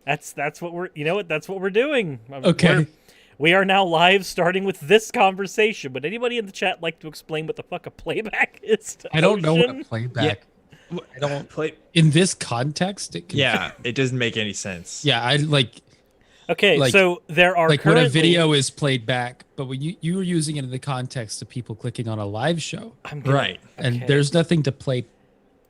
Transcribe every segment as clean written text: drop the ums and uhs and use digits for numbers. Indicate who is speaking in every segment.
Speaker 1: That's what we're. You know what? That's what we're doing.
Speaker 2: Okay.
Speaker 1: We are now live, starting with this conversation. Would anybody in the chat like to explain what the fuck a playback is?
Speaker 2: I don't know what a playback.
Speaker 3: Yeah.
Speaker 2: I don't play in this context.
Speaker 3: It doesn't make any sense.
Speaker 2: Yeah, I like.
Speaker 1: Okay,
Speaker 2: like,
Speaker 1: so there are
Speaker 2: like
Speaker 1: currently,
Speaker 2: when a video is played back, but when you were using it in the context of people clicking on a live show,
Speaker 3: right?
Speaker 2: And there's nothing to play.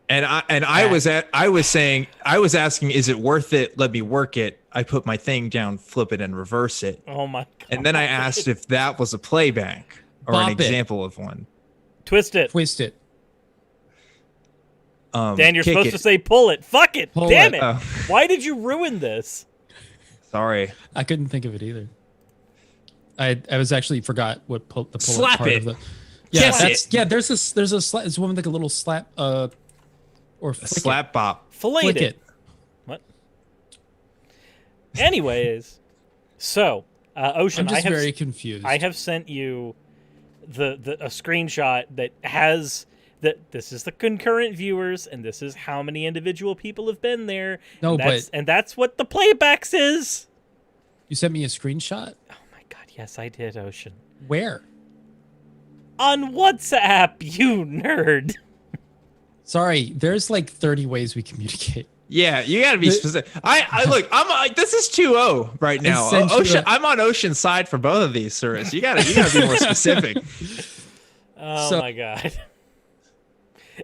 Speaker 3: And I was asking, is it worth it? Let me work it. I put my thing down, flip it, and reverse it.
Speaker 1: Oh my god!
Speaker 3: And then I asked if that was a playback or an example of one.
Speaker 1: Twist it. Dan, you're supposed to say pull it. Fuck it. Damn it. Why did you ruin this?
Speaker 3: Sorry.
Speaker 2: I couldn't think of it either. I was actually forgot what the pull
Speaker 3: slap
Speaker 2: part
Speaker 3: it.
Speaker 2: of the. Yeah, there's a slap. It's one with like a little slap or
Speaker 3: slap bop.
Speaker 1: Flick it. What? Anyways, so Ocean,
Speaker 2: I'm just very confused.
Speaker 1: I have sent you a screenshot that has this is the concurrent viewers and this is how many individual people have been there.
Speaker 2: No,
Speaker 1: and that's what the playbacks is.
Speaker 2: You sent me a screenshot?
Speaker 1: Oh my god, yes I did, Ocean.
Speaker 2: Where? On
Speaker 1: WhatsApp, you nerd.
Speaker 2: Sorry, there's like 30 ways we communicate.
Speaker 3: Yeah, you gotta be specific. I look. This is 2-0 right now. Ocean. I'm on Ocean's side for both of these, sirs. You gotta be more specific.
Speaker 1: Oh my god.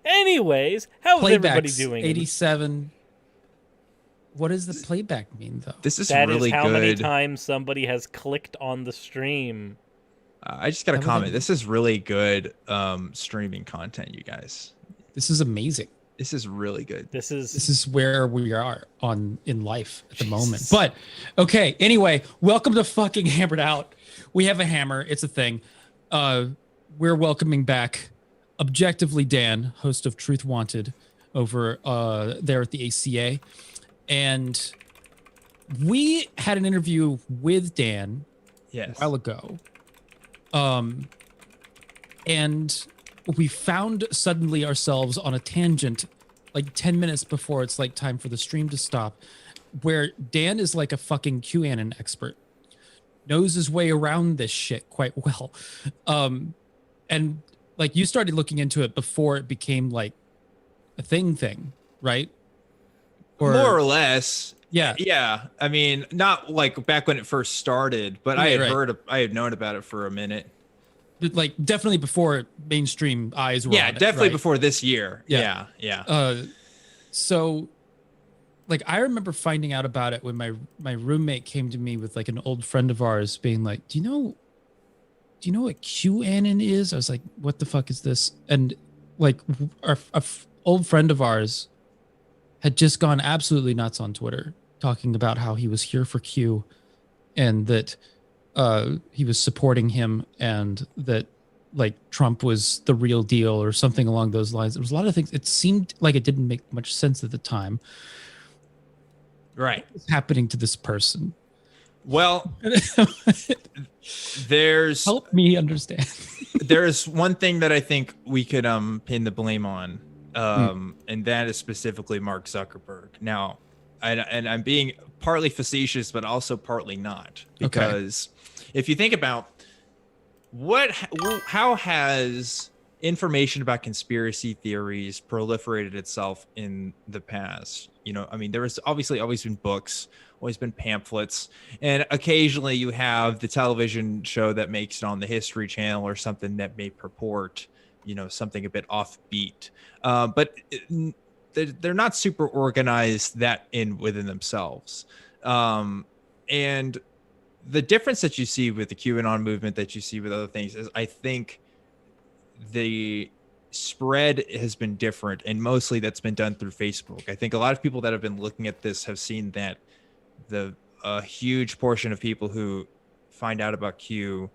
Speaker 1: Anyways, how is everybody doing?
Speaker 2: 87. What does the playback mean, though?
Speaker 3: This is really good. That is
Speaker 1: how many times somebody has clicked on the stream.
Speaker 3: I just got a comment. This is really good streaming content, you guys.
Speaker 2: This is amazing.
Speaker 3: This is really good.
Speaker 2: This is where we are in life at the moment. But okay, anyway, welcome to fucking Hammered Out. We have a hammer. It's a thing. We're welcoming back Objectively Dan, host of Truth Wanted, over there at the ACA. And we had an interview with Dan a while ago. And we found suddenly ourselves on a tangent like 10 minutes before it's like time for the stream to stop, where Dan is like a fucking QAnon expert, knows his way around this shit quite well. And like you started looking into it before it became like a thing, right?
Speaker 3: Or more or less.
Speaker 2: Yeah.
Speaker 3: Yeah. I mean, not like back when it first started, but I had known about it for a minute.
Speaker 2: Like definitely before mainstream eyes were on it,
Speaker 3: definitely
Speaker 2: right?
Speaker 3: before this year. Yeah.
Speaker 2: So like I remember finding out about it when my roommate came to me with like an old friend of ours being like, do you know what QAnon is? I was like, what the fuck is this? And like our old friend of ours had just gone absolutely nuts on Twitter talking about how he was here for Q and that he was supporting him and that like Trump was the real deal or something along those lines. There was a lot of things. It seemed like it didn't make much sense at the time.
Speaker 3: Right.
Speaker 2: What was happening to this person?
Speaker 3: Well,
Speaker 2: help me understand.
Speaker 3: There's one thing that I think we could pin the blame on, and that is specifically Mark Zuckerberg. Now, and I'm being partly facetious, but also partly not, because if you think about how has information about conspiracy theories proliferated itself in the past? You know, I mean, there has obviously always been books, always been pamphlets, and occasionally you have the television show that makes it on the History Channel or something that may purport, you know, something a bit offbeat. But they're not super organized within themselves. And the difference that you see with the QAnon movement that you see with other things is, I think the spread has been different, and mostly that's been done through Facebook. I think a lot of people that have been looking at this have seen that a huge portion of people who find out about Q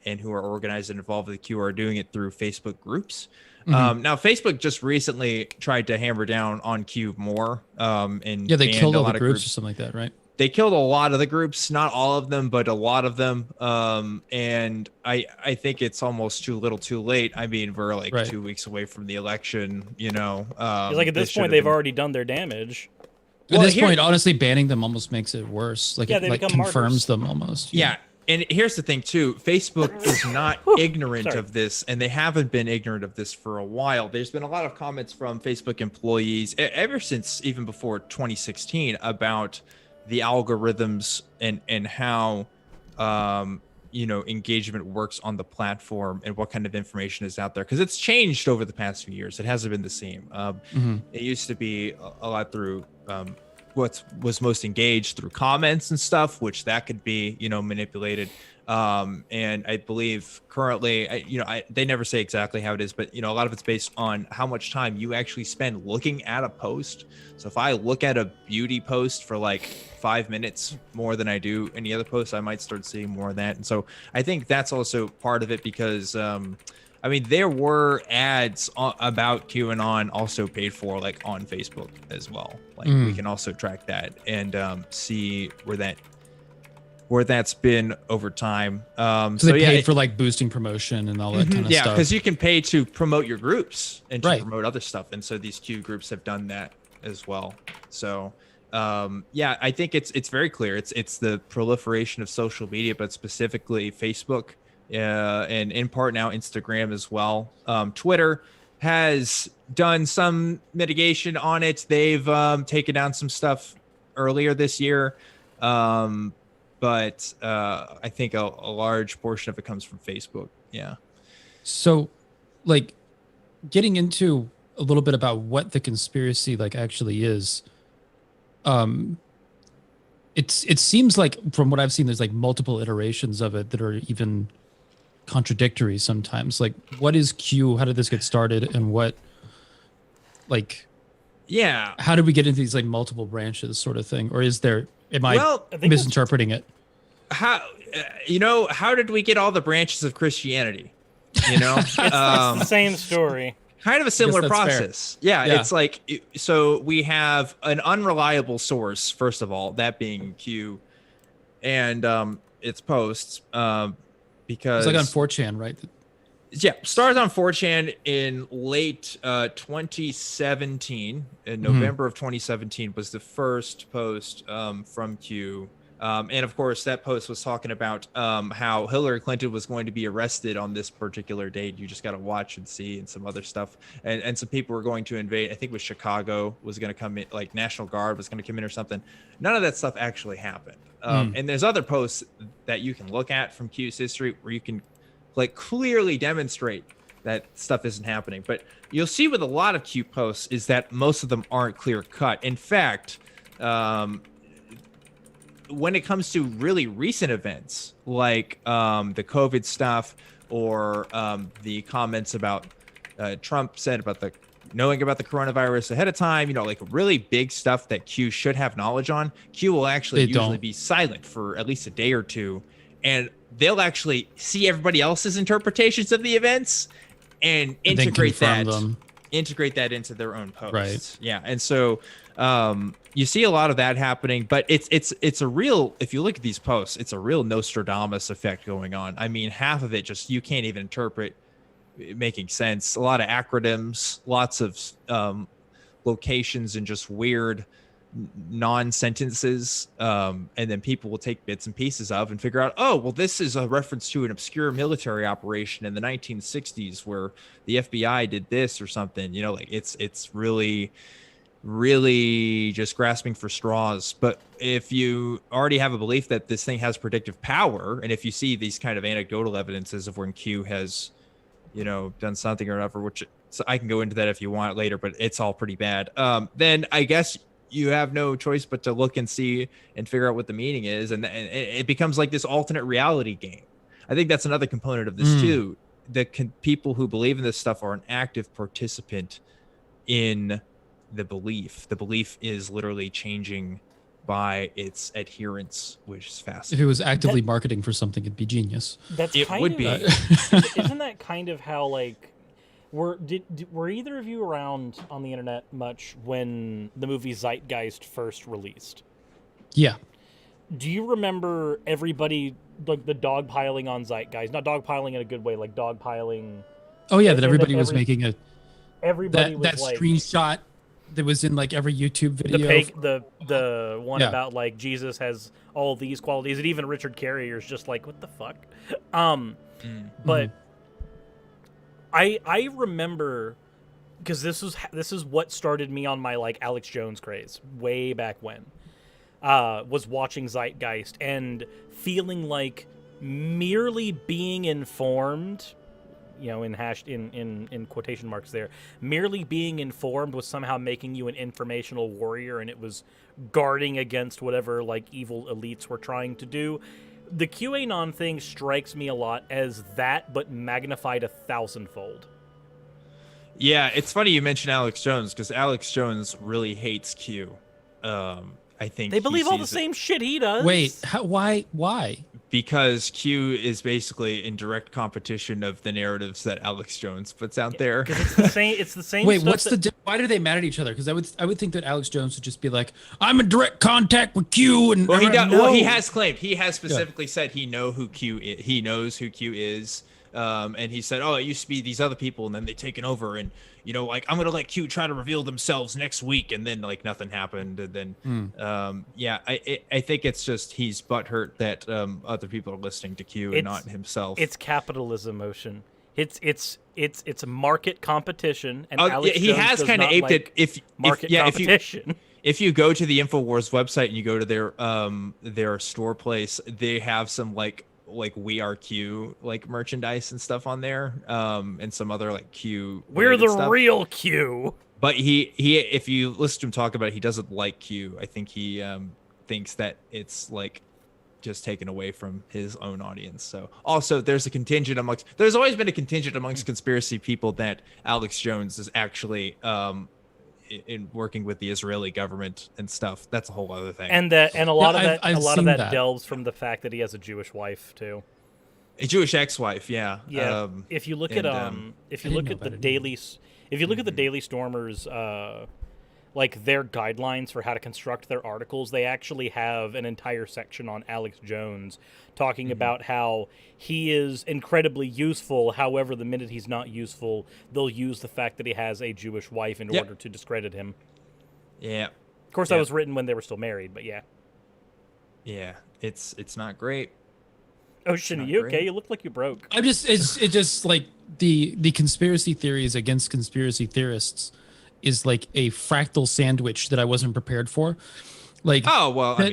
Speaker 3: and who are organized and involved with Q are doing it through Facebook groups. Now, Facebook just recently tried to hammer down on Q more. And
Speaker 2: they killed all the groups or something like that, right?
Speaker 3: They killed a lot of the groups, not all of them, but a lot of them. And I think it's almost too little too late. I mean, we're like 2 weeks away from the election, you know.
Speaker 1: Like at this point, they've already done their damage.
Speaker 2: At this point, honestly, banning them almost makes it worse. Like,
Speaker 1: Yeah,
Speaker 2: it
Speaker 1: they
Speaker 2: like
Speaker 1: become
Speaker 2: confirms
Speaker 1: martyrs.
Speaker 2: them almost.
Speaker 3: Yeah. And here's the thing too, Facebook is not ignorant
Speaker 1: Sorry.
Speaker 3: of this, and they haven't been ignorant of this for a while. There's been a lot of comments from Facebook employees ever since even before 2016 about the algorithms and how engagement works on the platform and what kind of information is out there, because it's changed over the past few years. It hasn't been the same. It used to be a lot through what was most engaged through comments and stuff, which that could be manipulated. And I believe currently they never say exactly how it is, but a lot of it's based on how much time you actually spend looking at a post. So if I look at a beauty post for like 5 minutes more than I do any other post, I might start seeing more of that. And so I think that's also part of it, because there were ads about QAnon also paid for, like on Facebook as well. Like we can also track that and see where that's been over time.
Speaker 2: So they paid for like boosting promotion and all that kind of stuff.
Speaker 3: Yeah, because you can pay to promote your groups and to promote other stuff, and so these Q groups have done that as well. So I think it's very clear. It's the proliferation of social media, but specifically Facebook. And in part now Instagram as well. Twitter has done some mitigation on it. They've taken down some stuff earlier this year, but I think a large portion of it comes from Facebook. Yeah.
Speaker 2: So, like, getting into a little bit about what the conspiracy like actually is. It seems like from what I've seen, there's like multiple iterations of it that are even contradictory sometimes. Like, what is Q? How did this get started? And what, like, how did we get into these like multiple branches sort of thing? Or am I misinterpreting it?
Speaker 3: How did we get all the branches of Christianity?
Speaker 1: It's the same story.
Speaker 3: Kind of a similar process. Yeah,
Speaker 2: Yeah.
Speaker 3: it's like, so we have an unreliable source, first of all, that being Q and its posts, because
Speaker 2: it's like on 4chan, right?
Speaker 3: Yeah, started on 4chan in late 2017. In November of 2017 was the first post from Q. And of course, that post was talking about how Hillary Clinton was going to be arrested on this particular date. You just got to watch and see, and some other stuff. And some people were going to invade. I think it was Chicago was going to come in, like National Guard was going to come in or something. None of that stuff actually happened. And there's other posts that you can look at from Q's history where you can like clearly demonstrate that stuff isn't happening. But you'll see with a lot of Q posts is that most of them aren't clear cut. In fact, when it comes to really recent events like the COVID stuff or the comments about Trump said about knowing about the coronavirus ahead of time, like really big stuff that Q should have knowledge on, Q will actually usually be silent for at least a day or two, and they'll actually see everybody else's interpretations of the events and integrate that into their own posts.
Speaker 2: Right.
Speaker 3: Yeah. And so you see a lot of that happening, but it's a real, if you look at these posts, it's a real Nostradamus effect going on. I mean, half of it just, you can't even interpret making sense. A lot of acronyms, lots of locations and just weird non-sentences, and then people will take bits and pieces of and figure out, oh, well, this is a reference to an obscure military operation in the 1960s where the FBI did this or something. Like it's really just grasping for straws. But if you already have a belief that this thing has predictive power, and if you see these kind of anecdotal evidences of when Q has done something or whatever, which, so I can go into that if you want later, but it's all pretty bad, then I guess you have no choice but to look and see and figure out what the meaning is. And it becomes like this alternate reality game. I think that's another component of this too. People who believe in this stuff are an active participant in the belief. The belief is literally changing by its adherence, which is fascinating.
Speaker 2: If it was actively marketing for something, it'd be genius.
Speaker 3: It would be.
Speaker 1: Isn't that kind of how, like, were either of you around on the internet much when the movie Zeitgeist first released?
Speaker 2: Yeah.
Speaker 1: Do you remember everybody, like, the dogpiling on Zeitgeist? Not dogpiling in a good way, like dogpiling.
Speaker 2: Oh yeah, that everybody was making
Speaker 1: everybody was
Speaker 2: that
Speaker 1: like,
Speaker 2: screenshot that was in like every YouTube
Speaker 1: The
Speaker 2: video.
Speaker 1: the one
Speaker 2: Yeah.
Speaker 1: about like Jesus has all these qualities, and even Richard Carrier's just like, what the fuck? But I remember, because this is what started me on my like Alex Jones craze way back when. Was watching Zeitgeist and feeling like merely being informed, in quotation marks there, merely being informed was somehow making you an informational warrior, and it was guarding against whatever like evil elites were trying to do. The QAnon thing strikes me a lot as that, but magnified 1,000-fold.
Speaker 3: Yeah, it's funny you mention Alex Jones, because Alex Jones really hates Q. I think
Speaker 1: They believe all the
Speaker 3: sees it
Speaker 1: same shit he does.
Speaker 2: Wait, why?
Speaker 3: because Q is basically in direct competition of the narratives that Alex Jones puts out there.
Speaker 1: Because it's the same. It's the same.
Speaker 2: Wait,
Speaker 1: stuff
Speaker 2: what's
Speaker 1: that,
Speaker 2: the why are they mad at each other? Because I would think that Alex Jones would just be like, I'm in direct contact with Q, and
Speaker 3: Well, he does,
Speaker 2: no.
Speaker 3: well, he has claimed, he has specifically said he knows who Q is. And he said, oh, it used to be these other people, and then they taken over, and like, I'm gonna let Q try to reveal themselves next week, and then like nothing happened, and then yeah, I think it's just he's butthurt that other people are listening to Q and not himself.
Speaker 1: It's capitalism, Ocean. It's a market competition, and
Speaker 3: Oh,
Speaker 1: Alex
Speaker 3: he
Speaker 1: Jones
Speaker 3: has
Speaker 1: does
Speaker 3: kind of
Speaker 1: not
Speaker 3: aped
Speaker 1: like
Speaker 3: it.
Speaker 1: market competition.
Speaker 3: If you go to the InfoWars website and you go to their store place, they have some like We Are Q like merchandise and stuff on there, and some other like Q.
Speaker 1: We're the
Speaker 3: stuff.
Speaker 1: real Q.
Speaker 3: But he if you listen to him talk about it, he doesn't like Q. I think he thinks that it's like just taken away from his own audience. So also there's always been a contingent amongst conspiracy people that Alex Jones is actually in working with the Israeli government and stuff. That's a whole other thing.
Speaker 1: And a lot of that
Speaker 2: I've seen that.
Speaker 1: delves from the fact that he has a Jewish wife too.
Speaker 3: A Jewish ex-wife, yeah.
Speaker 1: Yeah. If you look at the Daily Stormers like their guidelines for how to construct their articles, they actually have an entire section on Alex Jones talking about how he is incredibly useful. However, the minute he's not useful, they'll use the fact that he has a Jewish wife in order to discredit him.
Speaker 3: Yeah.
Speaker 1: Of course, that was written when they were still married, but yeah.
Speaker 3: Yeah, it's not great.
Speaker 1: Ocean, are you okay? You look like you broke.
Speaker 2: It's just like the conspiracy theories against conspiracy theorists is like a fractal sandwich that I wasn't prepared for. Like,
Speaker 3: oh well, I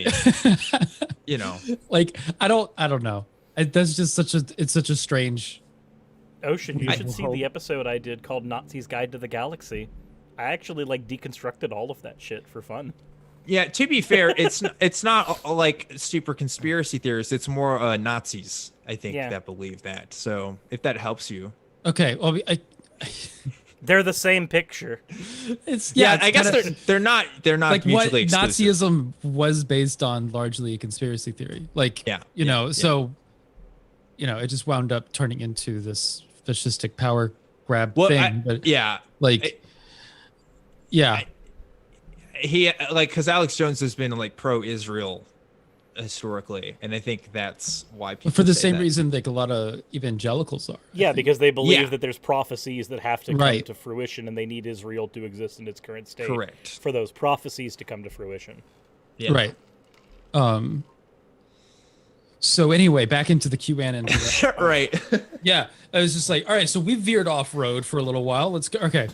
Speaker 3: mean,
Speaker 2: like I don't know. That's just such a strange.
Speaker 1: Ocean, you should see the episode I did called Nazi's Guide to the Galaxy. I actually like deconstructed all of that shit for fun.
Speaker 3: Yeah, to be fair, it's not like super conspiracy theorists. It's more Nazis, I think, that believe that. So if that helps you.
Speaker 2: Okay, well,
Speaker 1: they're the same picture.
Speaker 3: I guess they're not
Speaker 2: like
Speaker 3: mutually
Speaker 2: what
Speaker 3: exclusive.
Speaker 2: Nazism was based on largely a conspiracy theory. Like so it just wound up turning into this fascistic power grab thing.
Speaker 3: He because Alex Jones has been like pro-Israel historically, and I think that's why people
Speaker 2: for the
Speaker 3: say
Speaker 2: same
Speaker 3: that.
Speaker 2: reason like a lot of evangelicals are.
Speaker 1: Yeah, because they believe that there's prophecies that have to come to fruition, and they need Israel to exist in its current state.
Speaker 3: Correct.
Speaker 1: For those prophecies to come to fruition.
Speaker 3: Yeah.
Speaker 2: Right. So anyway, back into the QAnon.
Speaker 3: Right.
Speaker 2: Yeah, I was just like, all right, so we veered off road for a little while. Let's go. Okay.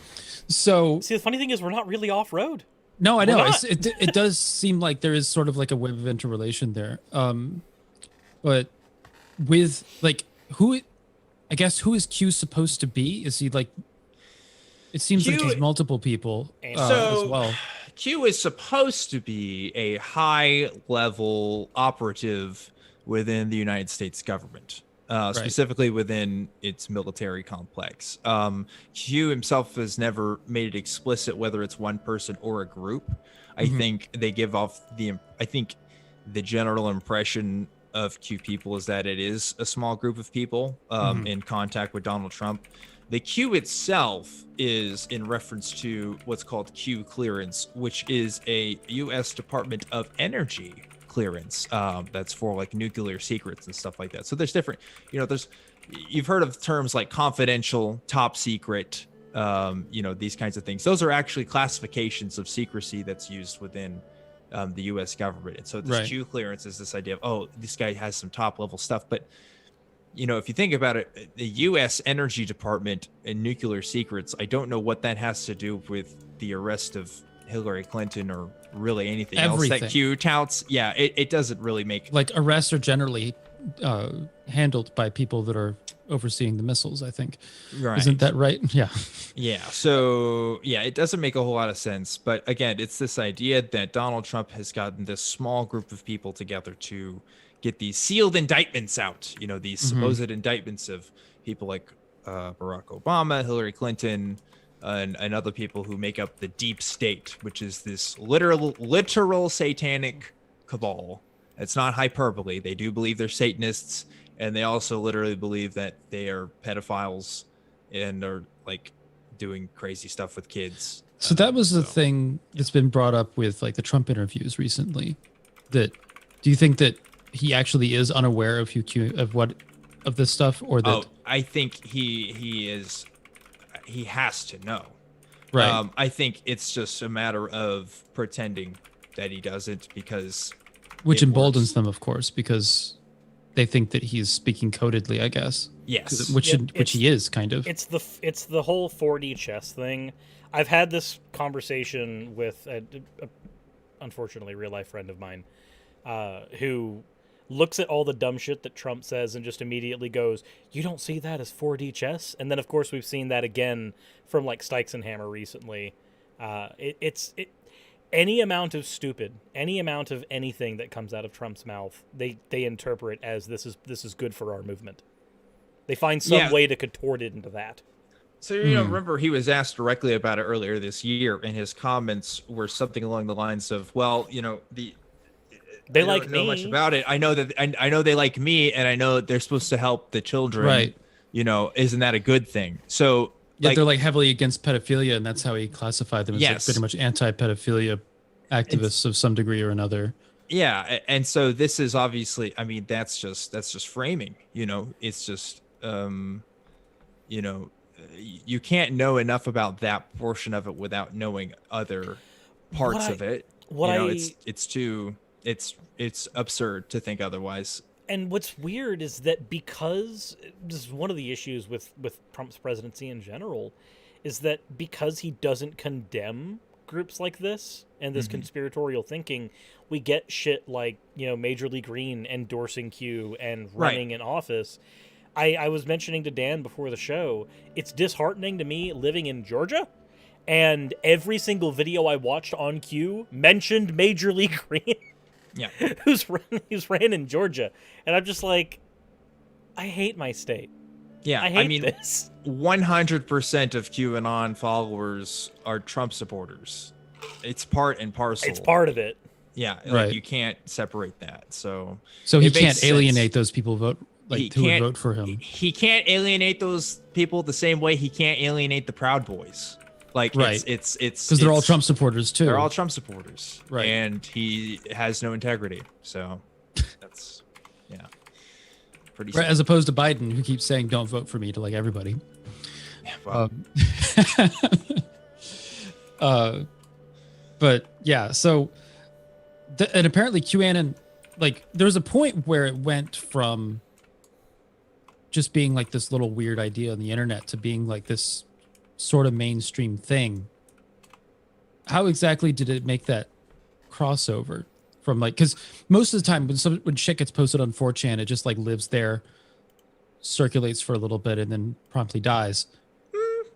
Speaker 2: So
Speaker 1: see, the funny thing is, we're not really off road.
Speaker 2: No, I know. It does seem like there is sort of like a web of interrelation there. But with like who is Q supposed to be? Is he like? It seems like he's multiple people as well.
Speaker 3: Q is supposed to be a high-level operative within the United States government. Specifically within its military complex. Q himself has never made it explicit whether it's one person or a group. I think they give off I think the general impression of Q people is that it is a small group of people in contact with Donald Trump. The Q itself is in reference to what's called Q clearance, which is a U.S. Department of Energy clearance that's for like nuclear secrets and stuff like that. So there's different, you've heard of terms like confidential, top secret, these kinds of things. Those are actually classifications of secrecy that's used within the U.S. government. And so this Q clearance is this idea of, oh, this guy has some top level stuff. But, if you think about it, the U.S. Energy Department and nuclear secrets, I don't know what that has to do with the arrest of Hillary Clinton or really anything else that Q touts. Yeah, it doesn't really make...
Speaker 2: Like, arrests are generally handled by people that are overseeing the missiles, I think.
Speaker 3: Right.
Speaker 2: Isn't that right? Yeah.
Speaker 3: Yeah. So, yeah, it doesn't make a whole lot of sense. But again, it's this idea that Donald Trump has gotten this small group of people together to get these sealed indictments out, these supposed indictments of people like Barack Obama, Hillary Clinton, and other people who make up the deep state, which is this literal satanic cabal. It's not hyperbole. They do believe they're Satanists, and they also literally believe that they are pedophiles and are like doing crazy stuff with kids.
Speaker 2: So that was the thing that's been brought up with like the Trump interviews recently. Do you think that he actually is unaware of of this stuff, or that?
Speaker 3: Oh, I think he is. He has to know.
Speaker 2: Right.
Speaker 3: I think it's just a matter of pretending that he doesn't, because
Speaker 2: which emboldens them, of course, because they think that he's speaking codedly, I guess.
Speaker 3: Yes.
Speaker 2: Which he is kind of.
Speaker 1: It's the whole 4D chess thing. I've had this conversation with a unfortunately real life friend of mine who looks at all the dumb shit that Trump says and just immediately goes, "You don't see that as 4D chess?" And then of course we've seen that again from like Steixenhammer recently. Any amount of stupid, any amount of anything that comes out of Trump's mouth, they interpret as this is good for our movement. They find some way to contort it into that.
Speaker 3: So, remember he was asked directly about it earlier this year, and his comments were something along the lines of, well, they
Speaker 1: like
Speaker 3: know
Speaker 1: me.
Speaker 3: Much about it. I know that I know they like me, and I know they're supposed to help the children.
Speaker 2: Right.
Speaker 3: Isn't that a good thing? So
Speaker 2: yeah, they're like heavily against pedophilia, and that's how he classified them as like pretty much anti-pedophilia activists of some degree or another.
Speaker 3: Yeah, and so this is obviously, I mean, that's just framing. It's just you can't know enough about that portion of it without knowing other parts of it. It's absurd to think otherwise.
Speaker 1: And what's weird is that because this is one of the issues with Trump's presidency in general, is that because he doesn't condemn groups like this and this conspiratorial thinking, we get shit like, Major League Green endorsing Q and running in office. I was mentioning to Dan before the show, it's disheartening to me living in Georgia, and every single video I watched on Q mentioned Major League Green.
Speaker 3: Yeah.
Speaker 1: who's ran in Georgia. And I'm just like, I hate my state.
Speaker 3: Yeah,
Speaker 1: I mean, this.
Speaker 3: 100% of QAnon followers are Trump supporters. It's part and parcel.
Speaker 1: It's part of it.
Speaker 3: Yeah,
Speaker 2: right.
Speaker 3: You can't separate that. So
Speaker 2: he can't alienate those people who would vote for him.
Speaker 3: He can't alienate those people the same way he can't alienate the Proud Boys. Like,
Speaker 2: right.
Speaker 3: It's
Speaker 2: because they're all Trump supporters too.
Speaker 3: They're all Trump supporters,
Speaker 2: right? And
Speaker 3: he has no integrity. So that's pretty.
Speaker 2: Right, as opposed to Biden, who keeps saying "Don't vote for me" to like everybody.
Speaker 3: Yeah, well.
Speaker 2: But yeah, so and apparently QAnon, like, there's a point where it went from just being like this little weird idea on the internet to being like this sort of mainstream thing. How exactly did it make that crossover from, like, because most of the time when shit gets posted on 4chan, it just like lives there, circulates for a little bit, and then promptly dies.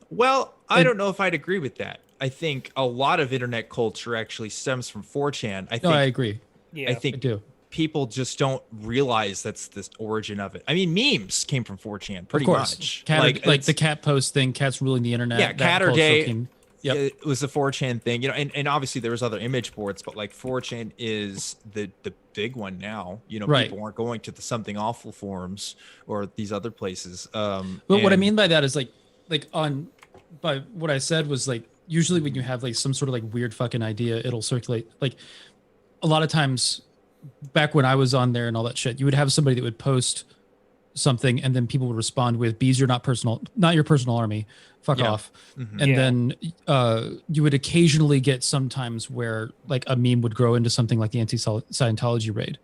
Speaker 3: Well, I don't know if I'd agree with that. I think a lot of internet culture actually stems from 4chan.
Speaker 2: I agree.
Speaker 1: Yeah,
Speaker 3: I think
Speaker 2: I do.
Speaker 3: People just don't realize that's the origin of it. I mean, memes came from 4chan pretty much.
Speaker 2: Like the cat post thing, cats ruling the internet.
Speaker 3: Yeah, Catterday.
Speaker 2: Yep.
Speaker 3: It was the 4chan thing, and obviously there was other image boards, but like 4chan is the big one now.
Speaker 2: Right.
Speaker 3: People aren't going to the Something Awful forums or these other places.
Speaker 2: But what I mean by that is by what I said was, like, usually when you have like some sort of like weird fucking idea, it'll circulate. Like, a lot of times back when I was on there and all that shit, you would have somebody that would post something, and then people would respond with "Bees are not your personal army, fuck off." And then you would occasionally get sometimes where like a meme would grow into something like the anti-Scientology raid,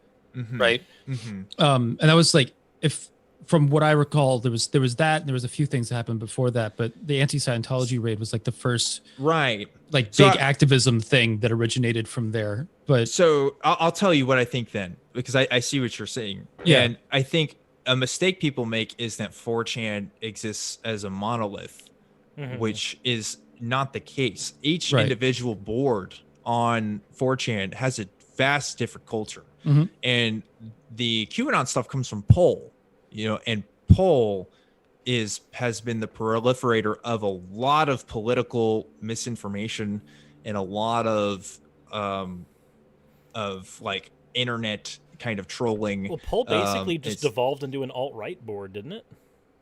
Speaker 2: right? And that was like, if from what I recall, there was that, and there was a few things that happened before that, but the anti-Scientology raid was like the first like big activism thing that originated from there. But
Speaker 3: so I'll tell you what I think then, because I see what you're saying. And I think a mistake people make is that 4chan exists as a monolith, which is not the case. Each individual board on 4chan has a vast different culture. And the QAnon stuff comes from Poll, and Poll has been the proliferator of a lot of political misinformation and a lot of like internet kind of trolling.
Speaker 1: Well, Poll basically just devolved into an alt-right board, didn't it?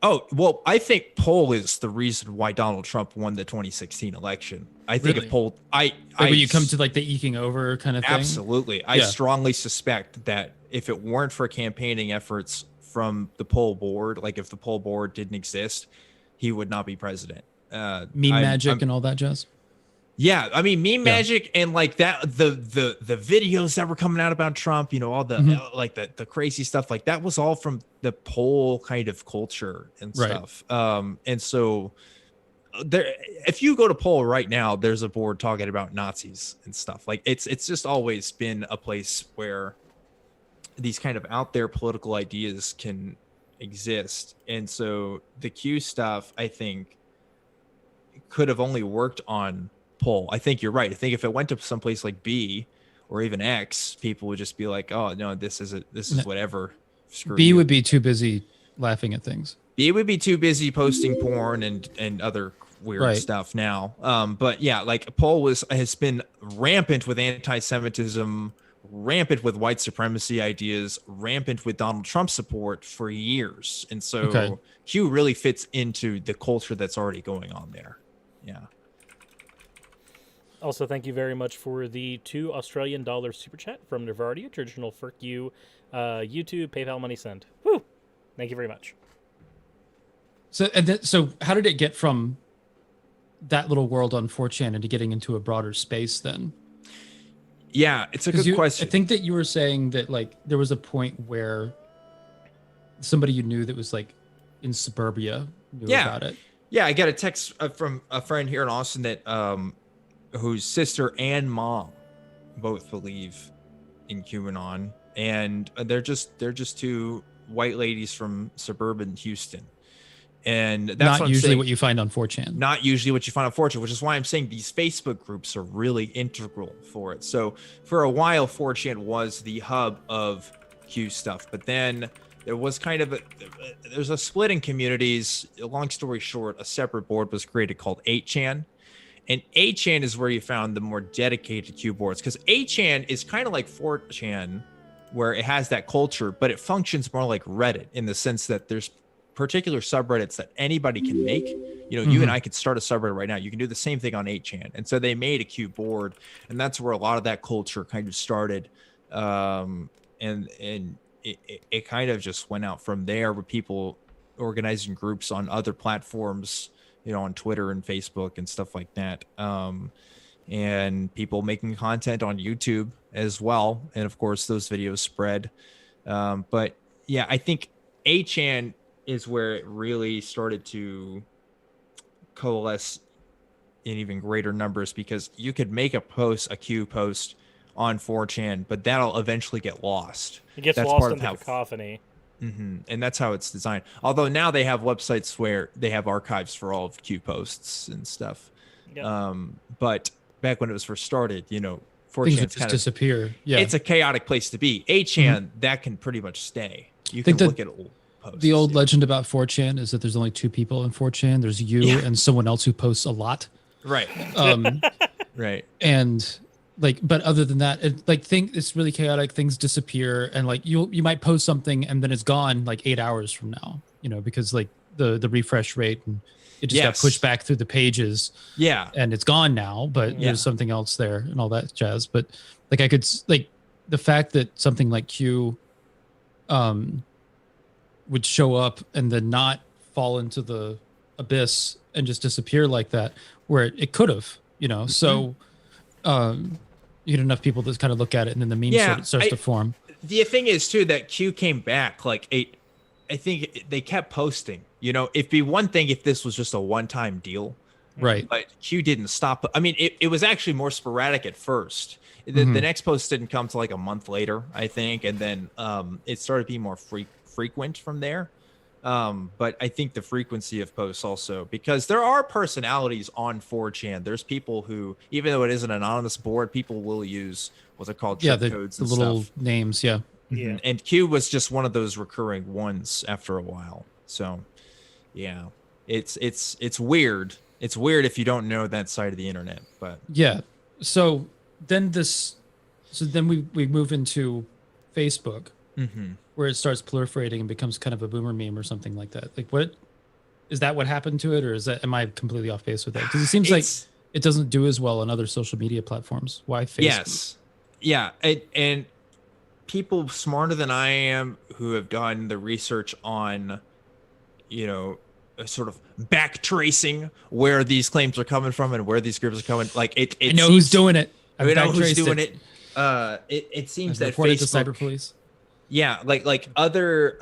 Speaker 3: Oh, well, I think Poll is the reason why Donald Trump won the 2016 election. I think if Poll, when
Speaker 2: you come to like the eking over kind of thing.
Speaker 3: Absolutely. I strongly suspect that if it weren't for campaigning efforts from the Poll board, like if the Poll board didn't exist, he would not be president.
Speaker 2: Meme magic and all that jazz.
Speaker 3: Yeah, I mean, meme magic and like that, the videos that were coming out about Trump, all the like the crazy stuff, like that was all from the Poll kind of culture and stuff. And so there, if you go to Poll right now, there's a board talking about Nazis and stuff. Like it's just always been a place where these kind of out there political ideas can exist. And so the Q stuff, I think, could have only worked on Poll. I think you're right. I think if it went to someplace like B or even X, people would just be like, "Oh no, this is whatever." Screw
Speaker 2: B
Speaker 3: you.
Speaker 2: would be too busy laughing at things.
Speaker 3: B would be too busy posting porn and other weird stuff now. But yeah, like Poll has been rampant with anti-Semitism, rampant with white supremacy ideas, rampant with Donald Trump support for years, and so Q really fits into the culture that's already going on there. Yeah.
Speaker 1: Also, thank you very much for the $2 Australian super chat from Nervardia, traditional FERC you, YouTube, PayPal money sent. Woo! Thank you very much.
Speaker 2: So how did it get from that little world on 4chan into getting into a broader space then?
Speaker 3: Yeah, it's a good question.
Speaker 2: I think that you were saying that like there was a point where somebody you knew that was like in suburbia knew about it.
Speaker 3: Yeah, I got a text from a friend here in Austin that whose sister and mom both believe in QAnon, and they're just two white ladies from suburban Houston. And that's
Speaker 2: not usually what you find on 4chan.
Speaker 3: Not usually what you find on 4chan, which is why I'm saying these Facebook groups are really integral for it. So for a while, 4chan was the hub of Q stuff, but then there was kind of there's a split in communities. Long story short, a separate board was created called 8chan. And 8chan is where you found the more dedicated Q boards, because 8chan is kind of like 4chan, where it has that culture, but it functions more like Reddit in the sense that there's particular subreddits that anybody can make. You and I could start a subreddit right now. You can do the same thing on 8chan. And so they made a Q board, and that's where a lot of that culture kind of started. And it kind of just went out from there, with people organizing groups on other platforms, on Twitter and Facebook and stuff like that. And people making content on YouTube as well. And of course, those videos spread. But yeah, I think 8chan is where it really started to coalesce in even greater numbers, because you could make a Q post on 4chan, but that'll eventually get lost.
Speaker 1: It gets lost in the cacophony.
Speaker 3: And that's how it's designed. Although now they have websites where they have archives for all of Q posts and stuff. Yeah. But back when it was first started, 4chan
Speaker 2: just kind of disappear. Yeah,
Speaker 3: it's a chaotic place to be. 8chan, that can pretty much stay. You can look at old posts.
Speaker 2: The old legend about 4chan is that there's only two people in 4chan. There's you and someone else who posts a lot.
Speaker 3: Right. Right.
Speaker 2: And but other than that, it's really chaotic. Things disappear, and like you might post something and then it's gone like 8 hours from now, because like the refresh rate, and it just got pushed back through the pages. Yeah. And it's gone now, but there's something else there and all that jazz. But like I could the fact that something like Q would show up and then not fall into the abyss and just disappear like that, where it could have, So you get enough people that kind of look at it, and then the meme starts to form.
Speaker 3: The thing is too that Q came back like I think they kept posting. It'd be one thing if this was just a one-time deal,
Speaker 2: right?
Speaker 3: But Q didn't stop. I mean, it was actually more sporadic at first. The next post didn't come till like a month later, I think, and then it started being more frequent from there. But I think the frequency of posts also, because there are personalities on 4chan. There's people who, even though it is an anonymous board, people will use what's it called, cheat codes and
Speaker 2: the little
Speaker 3: stuff.
Speaker 2: names, yeah.
Speaker 3: Mm-hmm. And Q was just one of those recurring ones after a while. So, yeah, it's weird. It's weird if you don't know that side of the internet, but
Speaker 2: yeah. So then we move into Facebook.
Speaker 3: Mm-hmm.
Speaker 2: Where it starts proliferating and becomes kind of a boomer meme or something like that. Like, what is that? What happened to it, or am I completely off base with that? Because it seems like it doesn't do as well on other social media platforms. Why Facebook?
Speaker 3: Yes, yeah, and people smarter than I am who have done the research on, sort of backtracing where these claims are coming from and where these groups are coming. Like it
Speaker 2: I know who's doing it.
Speaker 3: I know who's doing it. It seems that
Speaker 2: reported
Speaker 3: Facebook,
Speaker 2: to cyber police.
Speaker 3: Yeah, like other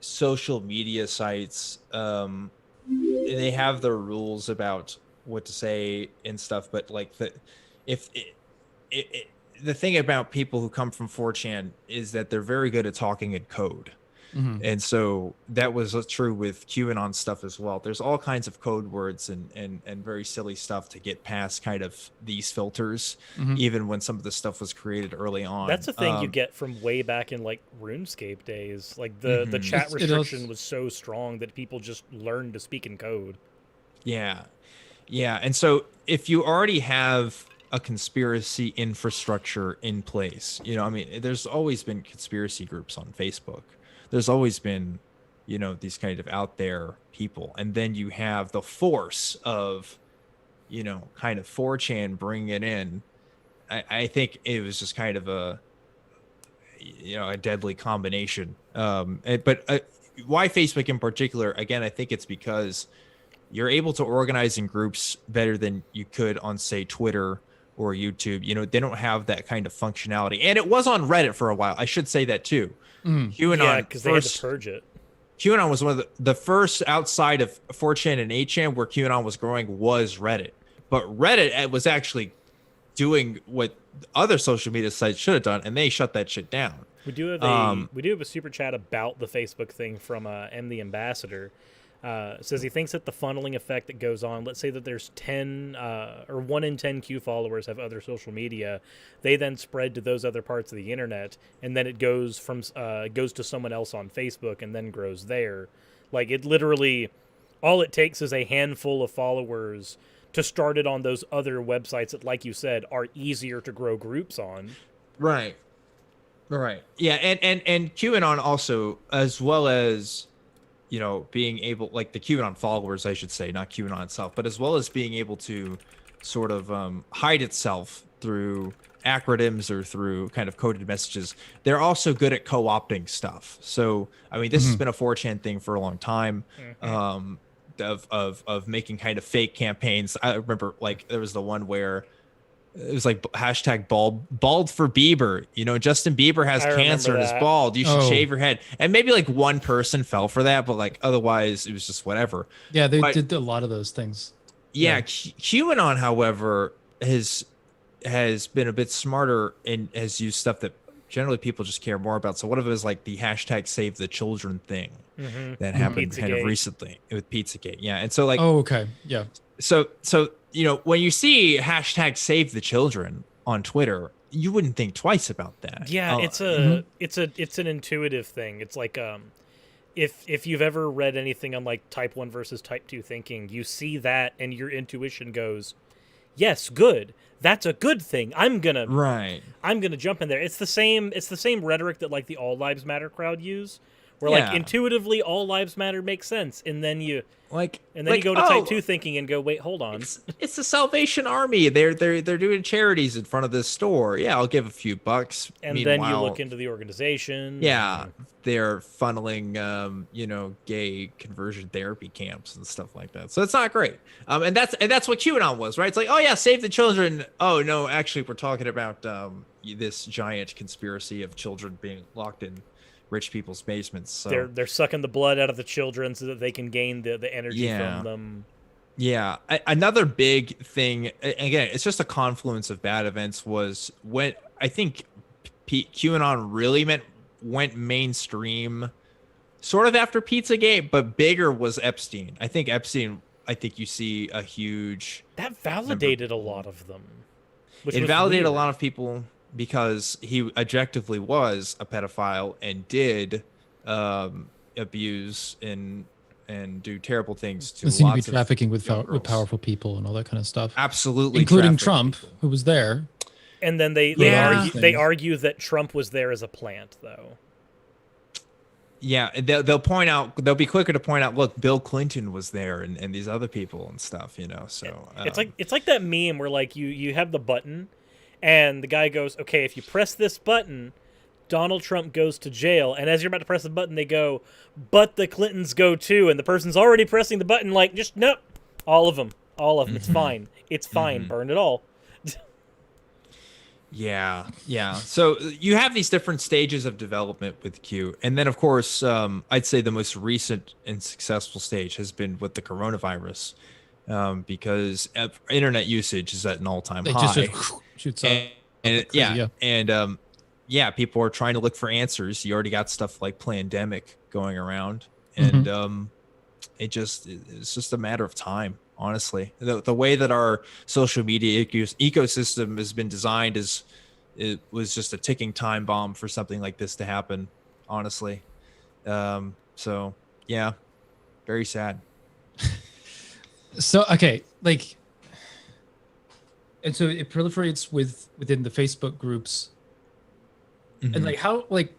Speaker 3: social media sites, they have their rules about what to say and stuff. But like the thing about people who come from 4chan is that they're very good at talking in code. Mm-hmm. And so that was true with QAnon stuff as well. There's all kinds of code words and very silly stuff to get past kind of these filters, even when some of the stuff was created early on.
Speaker 1: That's a thing you get from way back in like RuneScape days. Like the chat restriction was so strong that people just learned to speak in code.
Speaker 3: Yeah. Yeah. And so if you already have a conspiracy infrastructure in place, there's always been conspiracy groups on Facebook. There's always been, these kind of out there people. And then you have the force of, kind of 4chan bringing it in. I think it was just kind of a deadly combination. But why Facebook in particular? Again, I think it's because you're able to organize in groups better than you could on, say, Twitter or YouTube. They don't have that kind of functionality. And it was on Reddit for a while. I should say that too. QAnon,
Speaker 1: because they had to purge it.
Speaker 3: QAnon was one of the first outside of 4chan and 8chan where QAnon was growing was Reddit. But Reddit was actually doing what other social media sites should have done, and they shut that shit down.
Speaker 1: We do have a super chat about the Facebook thing from M the Ambassador. Says he thinks that the funneling effect that goes on, let's say that there's 10 or 1 in 10 Q followers have other social media, they then spread to those other parts of the internet, and then it goes to someone else on Facebook and then grows there. Like, it literally, all it takes is a handful of followers to start it on those other websites that, like you said, are easier to grow groups on.
Speaker 3: Right. Yeah, and QAnon also, as well as being able, like the QAnon followers, I should say, not QAnon itself, but as well as being able to sort of hide itself through acronyms or through kind of coded messages, they're also good at co-opting stuff. So, I mean, this has been a 4chan thing for a long time, of making kind of fake campaigns. I remember, like, there was the one where it was like hashtag bald for Bieber. Justin Bieber has cancer and is bald. You should shave your head. And maybe like one person fell for that, but like otherwise it was just whatever.
Speaker 2: Yeah, they did a lot of those things.
Speaker 3: Yeah. QAnon, however, has been a bit smarter and has used stuff that generally people just care more about. So one of it is like the hashtag save the children thing that happened kind of recently with Pizzagate. Yeah. And so like,
Speaker 2: okay. Yeah.
Speaker 3: So when you see hashtag save the children on Twitter, you wouldn't think twice about that.
Speaker 1: Yeah, it's an intuitive thing. It's like if you've ever read anything on like type 1 versus type 2 thinking, you see that and your intuition goes, yes, good. That's a good thing. I'm gonna jump in there. It's the same rhetoric that like the All Lives Matter crowd use, where like intuitively all lives matter makes sense, and then you you go to type 2 thinking and go, wait, hold on.
Speaker 3: It's the Salvation Army. They're doing charities in front of this store. Yeah, I'll give a few bucks.
Speaker 1: And then you look into the organization.
Speaker 3: Yeah, they're funneling gay conversion therapy camps and stuff like that. So it's not great. And that's what QAnon was, right? It's like, oh yeah, save the children. Oh no, actually we're talking about this giant conspiracy of children being locked in rich people's basements. So
Speaker 1: they're sucking the blood out of the children so that they can gain the energy from them.
Speaker 3: Yeah. Another big thing, again, it's just a confluence of bad events, was when I think QAnon really went mainstream sort of after Pizzagate, but bigger was Epstein. I think you see a huge...
Speaker 1: That validated a lot of them.
Speaker 3: It validated a lot of people, because he objectively was a pedophile and did abuse and do terrible things to
Speaker 2: seem to be trafficking with powerful people and all that kind of stuff.
Speaker 3: Absolutely,
Speaker 2: including Trump, who was there.
Speaker 1: And then they argue that Trump was there as a plant, though.
Speaker 3: Yeah, they'll be quicker to point out, look, Bill Clinton was there and these other people and stuff, So
Speaker 1: it's like that meme where like you have the button. And the guy goes, okay, if you press this button, Donald Trump goes to jail. And as you're about to press the button, they go, but the Clintons go too. And the person's already pressing the button like, just, nope, all of them. It's fine. It's fine. Burn it all.
Speaker 3: Yeah. So you have these different stages of development with Q. And then, of course, I'd say the most recent and successful stage has been with the coronavirus, because internet usage is at an all-time high. Shoots up. People are trying to look for answers. You already got stuff like Plandemic going around, and it's just a matter of time. Honestly, the way that our social media ecosystem has been designed it was just a ticking time bomb for something like this to happen. Honestly, so yeah, very sad.
Speaker 2: So and so it proliferates within the Facebook groups, and it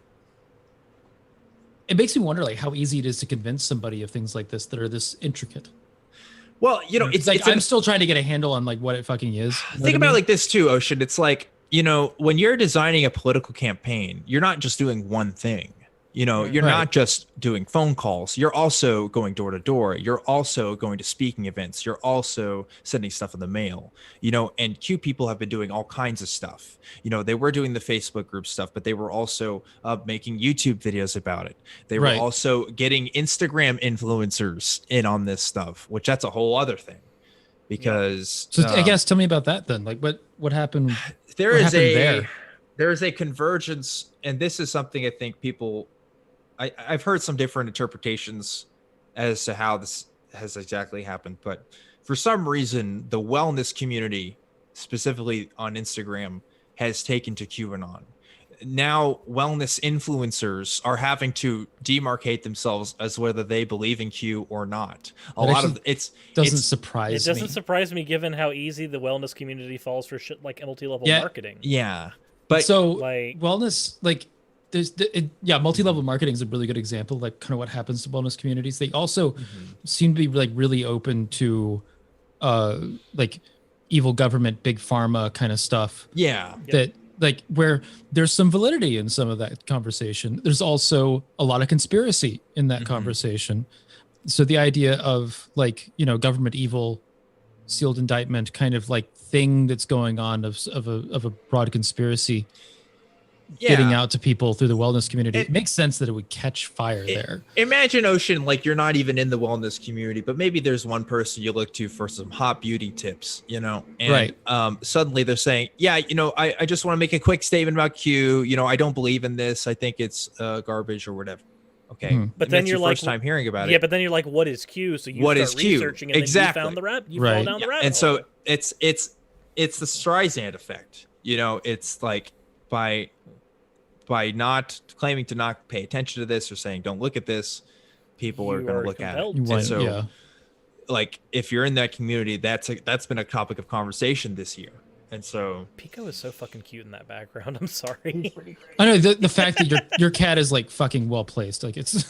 Speaker 2: makes me wonder how easy it is to convince somebody of things like this that are this intricate.
Speaker 3: Well, it's
Speaker 2: I'm still trying to get a handle on what it fucking is.
Speaker 3: Think about it like this too, Ocean. It's like, when you're designing a political campaign, you're not just doing one thing. You're not just doing phone calls. You're also going door to door. You're also going to speaking events. You're also sending stuff in the mail, and Q people have been doing all kinds of stuff. They were doing the Facebook group stuff, but they were also making YouTube videos about it. They were also getting Instagram influencers in on this stuff, which that's a whole other thing. Because
Speaker 2: I guess tell me about that then. What happened?
Speaker 3: There is a convergence, and this is something I think people... I've heard some different interpretations as to how this has exactly happened, but for some reason, the wellness community, specifically on Instagram, has taken to QAnon. Now, wellness influencers are having to demarcate themselves as whether they believe in Q or not.
Speaker 2: Doesn't surprise me.
Speaker 1: It doesn't surprise me, given how easy the wellness community falls for shit like multi-level marketing.
Speaker 3: Yeah, but
Speaker 2: wellness, multi-level marketing is a really good example, kind of what happens to wellness communities. They also seem to be really open to evil government, big pharma kind of stuff.
Speaker 3: Yeah.
Speaker 2: That where there's some validity in some of that conversation. There's also a lot of conspiracy in that conversation. So the idea of government evil, sealed indictment kind of thing that's going on of a broad conspiracy getting out to people through the wellness community. It makes sense that it would catch fire there.
Speaker 3: Imagine, Ocean, you're not even in the wellness community, but maybe there's one person you look to for some hot beauty tips, and suddenly they're saying, I just want to make a quick statement about Q. I don't believe in this. I think it's garbage or whatever. Okay.
Speaker 1: But then you're
Speaker 3: first time hearing about it.
Speaker 1: Yeah, but then you're like, what is Q? So you start researching and
Speaker 3: exactly.
Speaker 1: Then you found you fall down the rabbit
Speaker 3: and
Speaker 1: hole.
Speaker 3: So it's the Streisand effect. It's by not claiming to not pay attention to this or saying don't look at this, people are going to look at it. And so if you're in that community, that's been a topic of conversation this year. And so
Speaker 1: Pico is so fucking cute in that background. I'm sorry.
Speaker 2: I know the fact that your cat is like fucking well placed. Like it's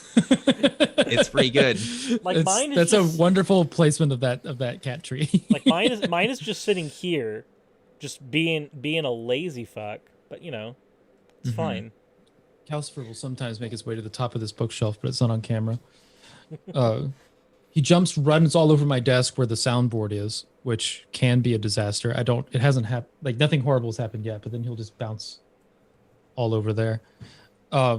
Speaker 3: pretty good.
Speaker 1: Like mine is
Speaker 2: that's
Speaker 1: just,
Speaker 2: a wonderful placement of that cat tree.
Speaker 1: like mine is just sitting here, just being a lazy fuck. But you know, it's fine.
Speaker 2: Calcifer will sometimes make his way to the top of this bookshelf, but it's not on camera. He runs all over my desk where the soundboard is, which can be a disaster. It hasn't happened, like nothing horrible has happened yet, but then he'll just bounce all over there. But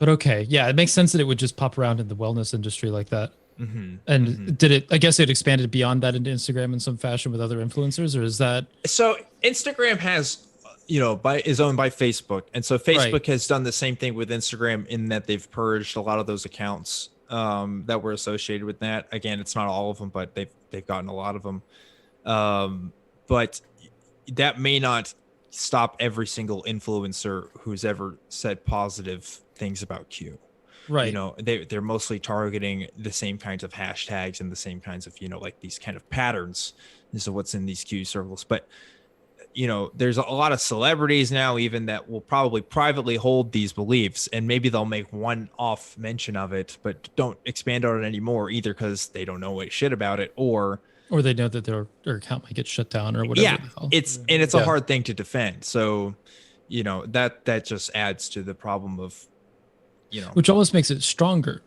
Speaker 2: okay, yeah, it makes sense that it would just pop around in the wellness industry like that. And I guess it expanded beyond that into Instagram in some fashion with other influencers, or is that?
Speaker 3: So Instagram is owned by Facebook. And so Facebook has done the same thing with Instagram in that they've purged a lot of those accounts that were associated with that. Again, it's not all of them, but they've gotten a lot of them. But that may not stop every single influencer who's ever said positive things about Q.
Speaker 2: Right.
Speaker 3: You know, they're mostly targeting the same kinds of hashtags and the same kinds of, like these kind of patterns. And so what's in these Q circles. But there's a lot of celebrities now even that will probably privately hold these beliefs, and maybe they'll make one-off mention of it, but don't expand on it anymore, either because they don't know shit about it, or
Speaker 2: they know that their account might get shut down or whatever.
Speaker 3: Yeah, it's a hard thing to defend. So, that just adds to the problem of,
Speaker 2: which almost makes it stronger.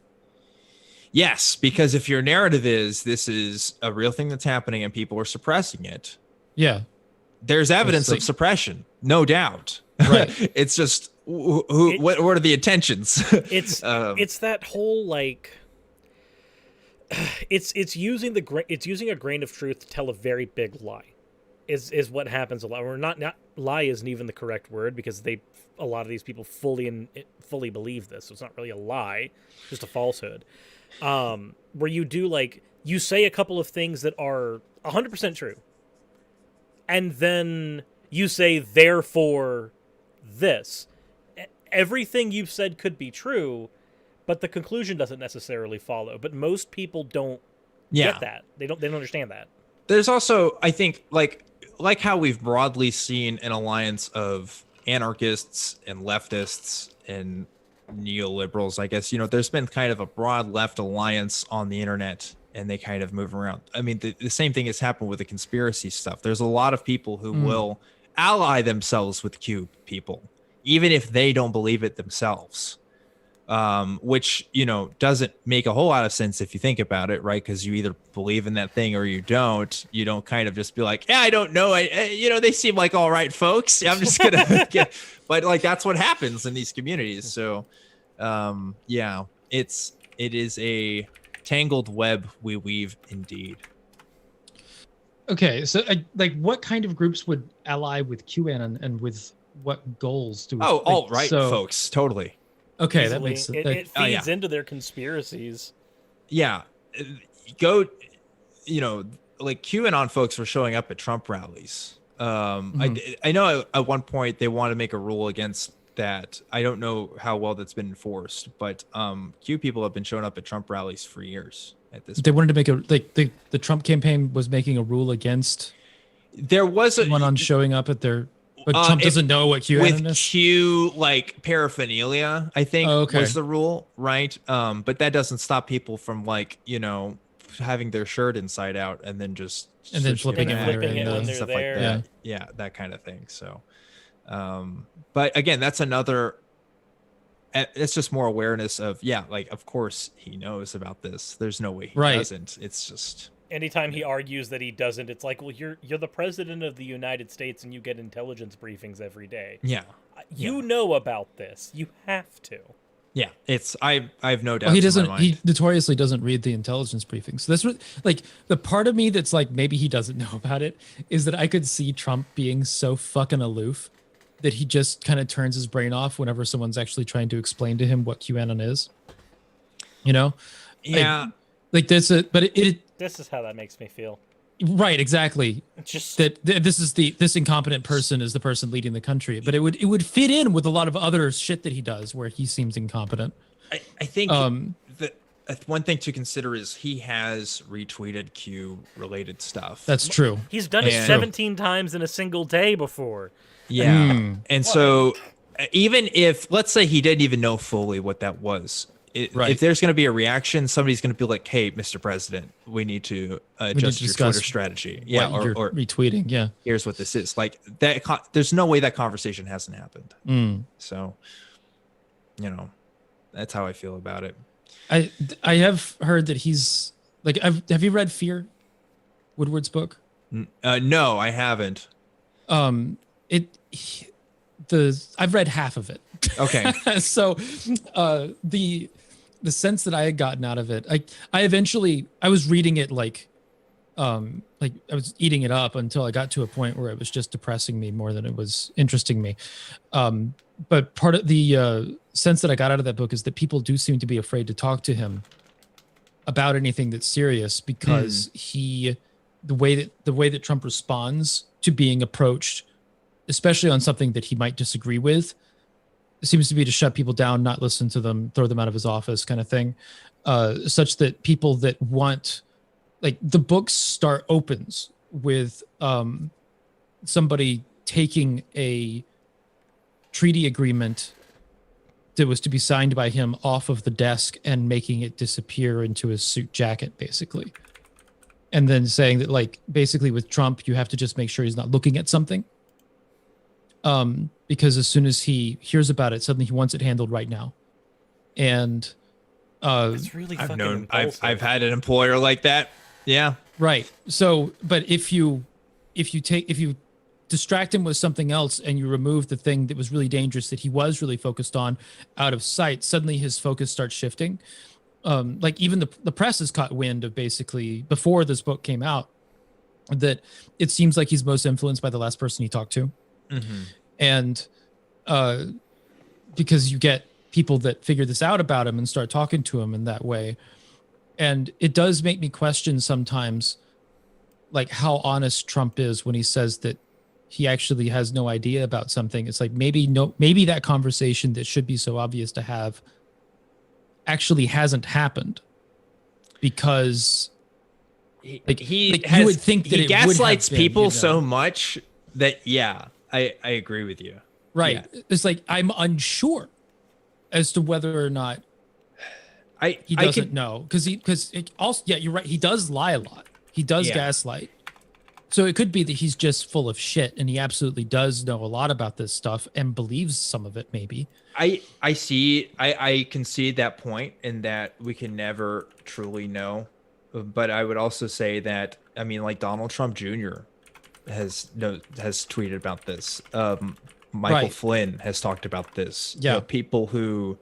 Speaker 3: Yes, because if your narrative is this is a real thing that's happening and people are suppressing it.
Speaker 2: Yeah.
Speaker 3: There's evidence of suppression, no doubt.
Speaker 2: Right.
Speaker 3: It's just what are the intentions?
Speaker 1: It's that whole like it's using a grain of truth to tell a very big lie. Is what happens a lot. Or not lie isn't even the correct word, because a lot of these people fully believe this. So it's not really a lie, just a falsehood. Where you say a couple of things that are 100% true. And then you say, therefore, this. Everything you've said could be true, but the conclusion doesn't necessarily follow. But most people don't get that. They don't understand that.
Speaker 3: There's also, I think, like how we've broadly seen an alliance of anarchists and leftists and neoliberals, I guess, there's been kind of a broad left alliance on the internet, and they kind of move around. I mean, the same thing has happened with the conspiracy stuff. There's a lot of people who will ally themselves with Q people, even if they don't believe it themselves, which, doesn't make a whole lot of sense if you think about it, right? Because you either believe in that thing or you don't. You don't kind of just be like, yeah, I don't know. They seem like all right folks. I'm just going to get, but like, that's what happens in these communities. So, it is a tangled web we weave indeed.
Speaker 2: Okay, so what kind of groups would ally with QAnon, and with what goals do we?
Speaker 3: Folks, totally.
Speaker 2: Okay,
Speaker 1: Easily.
Speaker 2: that makes
Speaker 1: it feeds into their conspiracies.
Speaker 3: Yeah, like QAnon folks were showing up at Trump rallies. I know at one point they want to make a rule against that. I don't know how well that's been enforced, but Q people have been showing up at Trump rallies for years at this
Speaker 2: They
Speaker 3: point.
Speaker 2: wanted to make the Trump campaign was making a rule against
Speaker 3: there was
Speaker 2: one on showing up at their, but Trump doesn't know what QAnon
Speaker 3: with
Speaker 2: is.
Speaker 3: Q paraphernalia, I think was the rule, right? But that doesn't stop people from having their shirt inside out and then
Speaker 2: flipping it
Speaker 1: when they're
Speaker 3: stuff
Speaker 1: there.
Speaker 3: like that. Yeah, that kind of thing. So but again, that's another, it's just more awareness of, of course he knows about this. There's no way he doesn't. It's just,
Speaker 1: anytime he argues that he doesn't, it's like, well, you're the president of the United States and you get intelligence briefings every day.
Speaker 3: Yeah.
Speaker 1: You know about this. You have to.
Speaker 3: Yeah, I have no doubt.
Speaker 2: Well, he doesn't. He notoriously doesn't read the intelligence briefings. So that's what, the part of me that's like, maybe he doesn't know about it, is that I could see Trump being so fucking aloof that he just kind of turns his brain off whenever someone's actually trying to explain to him what QAnon is.
Speaker 3: Yeah.
Speaker 2: This
Speaker 1: is how that makes me feel.
Speaker 2: Right, exactly.
Speaker 1: Just
Speaker 2: that this incompetent person is the person leading the country, but it would fit in with a lot of other shit that he does where he seems incompetent.
Speaker 3: I think one thing to consider is he has retweeted Q related stuff.
Speaker 2: That's true.
Speaker 1: He's done it 17 times in a single day before.
Speaker 3: Yeah. And so even if, let's say he didn't even know fully what that was, if there's going to be a reaction, somebody's going to be like, hey, Mr. President, we need to adjust your Twitter strategy. Yeah. Or
Speaker 2: retweeting. Yeah.
Speaker 3: Here's what this is. Like that. There's no way that conversation hasn't happened. So, that's how I feel about it.
Speaker 2: I have heard that he's like, have you read Fear, Woodward's book?
Speaker 3: No, I haven't.
Speaker 2: I've read half of it.
Speaker 3: Okay.
Speaker 2: So the sense that I had gotten out of it, I was reading it like I was eating it up until I got to a point where it was just depressing me more than it was interesting me. But part of the sense that I got out of that book is that people do seem to be afraid to talk to him about anything that's serious because the way that Trump responds to being approached, especially on something that he might disagree with, seems to be to shut people down, not listen to them, throw them out of his office kind of thing, such that people that want, like, the book opens with somebody taking a treaty agreement that was to be signed by him off of the desk and making it disappear into his suit jacket, basically. And then saying that, like, basically with Trump, you have to just make sure he's not looking at something. Because as soon as he hears about it, suddenly he wants it handled right now. And
Speaker 1: it's really fucking impulsive.
Speaker 3: I've had an employer like that. Yeah.
Speaker 2: Right. So, but if you distract him with something else and you remove the thing that was really dangerous that he was really focused on out of sight, suddenly his focus starts shifting. Like even the press has caught wind of, basically before this book came out, that it seems like he's most influenced by the last person he talked to. And because you get people that figure this out about him and start talking to him in that way. And it does make me question sometimes, like, how honest Trump is when he says that he actually has no idea about something. It's like, maybe that conversation that should be so obvious to have actually hasn't happened, because you would think that
Speaker 3: he
Speaker 2: it
Speaker 3: gaslights
Speaker 2: would have been,
Speaker 3: people so much that I agree with you.
Speaker 2: Right. Yeah. It's like, I'm unsure as to whether or not he doesn't know. Because also, yeah, you're right. He does lie a lot. He does gaslight. So it could be that he's just full of shit and he absolutely does know a lot about this stuff and believes some of it, maybe.
Speaker 3: I can see that point, in that we can never truly know. But I would also say that, I mean, like, Donald Trump Jr. has tweeted about this. Michael Flynn has talked about this.
Speaker 2: Yeah.
Speaker 3: You know, people who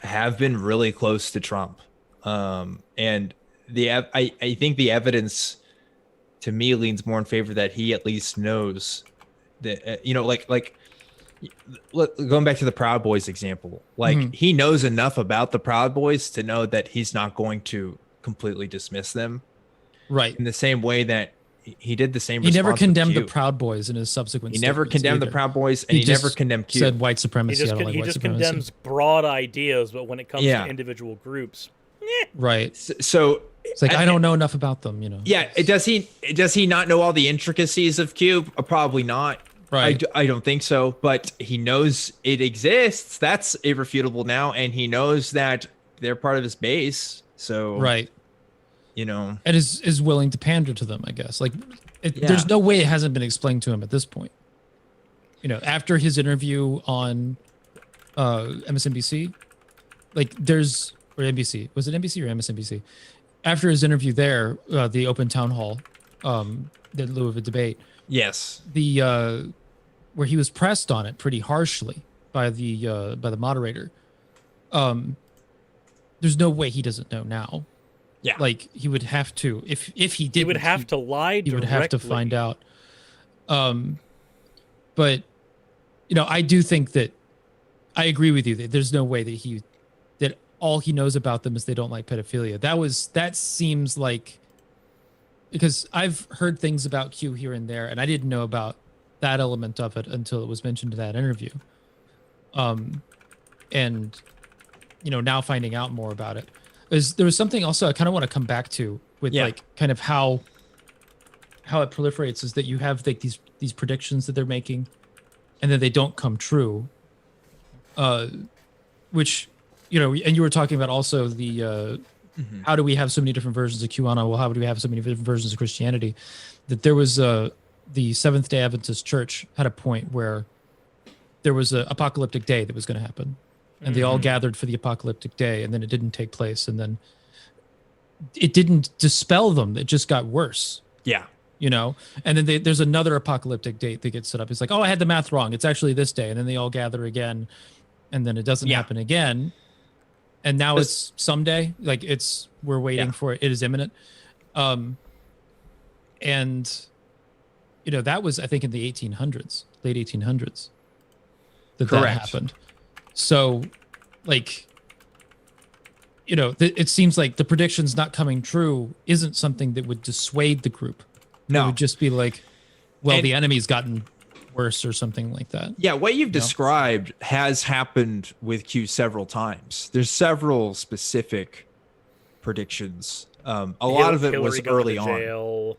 Speaker 3: have been really close to Trump. And I think the evidence to me leans more in favor that he at least knows that, like going back to the Proud Boys example, like he knows enough about the Proud Boys to know that he's not going to completely dismiss them.
Speaker 2: Right.
Speaker 3: In the same way that he did the same.
Speaker 2: He never condemned the Proud Boys in his subsequent.
Speaker 3: He never condemned the Proud Boys, and he never condemned Q.
Speaker 2: Said white supremacy.
Speaker 1: He just condemns broad ideas, but when it comes to individual groups,
Speaker 2: right.
Speaker 3: So
Speaker 2: it's like, I don't know enough about them,
Speaker 3: Yeah. Does he not know all the intricacies of Q? Probably not.
Speaker 2: Right.
Speaker 3: I don't think so. But he knows it exists. That's irrefutable now, and he knows that they're part of his base. So
Speaker 2: right.
Speaker 3: And
Speaker 2: is willing to pander to them, I guess. Like, there's no way it hasn't been explained to him at this point. After his interview on MSNBC, like, or NBC. Was it NBC or MSNBC? After his interview there, the open town hall, the lieu of a debate.
Speaker 3: Yes.
Speaker 2: The where he was pressed on it pretty harshly by the moderator. There's no way he doesn't know now.
Speaker 3: Yeah.
Speaker 2: Like, he would have to, if he did,
Speaker 1: he would have to lie directly.
Speaker 2: He would have to find out. But I do think that I agree with you that there's no way that all he knows about them is they don't like pedophilia. That seems like, because I've heard things about Q here and there, and I didn't know about that element of it until it was mentioned in that interview. And now finding out more about it. There was something also I kind of want to come back to with like kind of how it proliferates is that you have like these predictions that they're making, and then they don't come true. Which, and you were talking about also the how do we have so many different versions of QAnon? Well, how do we have so many different versions of Christianity? That there was the Seventh-day Adventist Church had a point where there was an apocalyptic day that was going to happen, and they all gathered for the apocalyptic day, and then it didn't take place, and then it didn't dispel them. It just got worse.
Speaker 3: Yeah.
Speaker 2: And then there's another apocalyptic date that gets set up. It's like, oh, I had the math wrong. It's actually this day. And then they all gather again, and then it doesn't happen again. And now it's someday. Like we're waiting for it. It is imminent. And that was, I think, in the 1800s, late 1800s, that happened. So, like, it seems like the predictions not coming true isn't something that would dissuade the group.
Speaker 3: No.
Speaker 2: It would just be like, well, the enemy's gotten worse or something like that.
Speaker 3: Yeah, what you've described has happened with Q several times. There's several specific predictions. A lot of it was early on.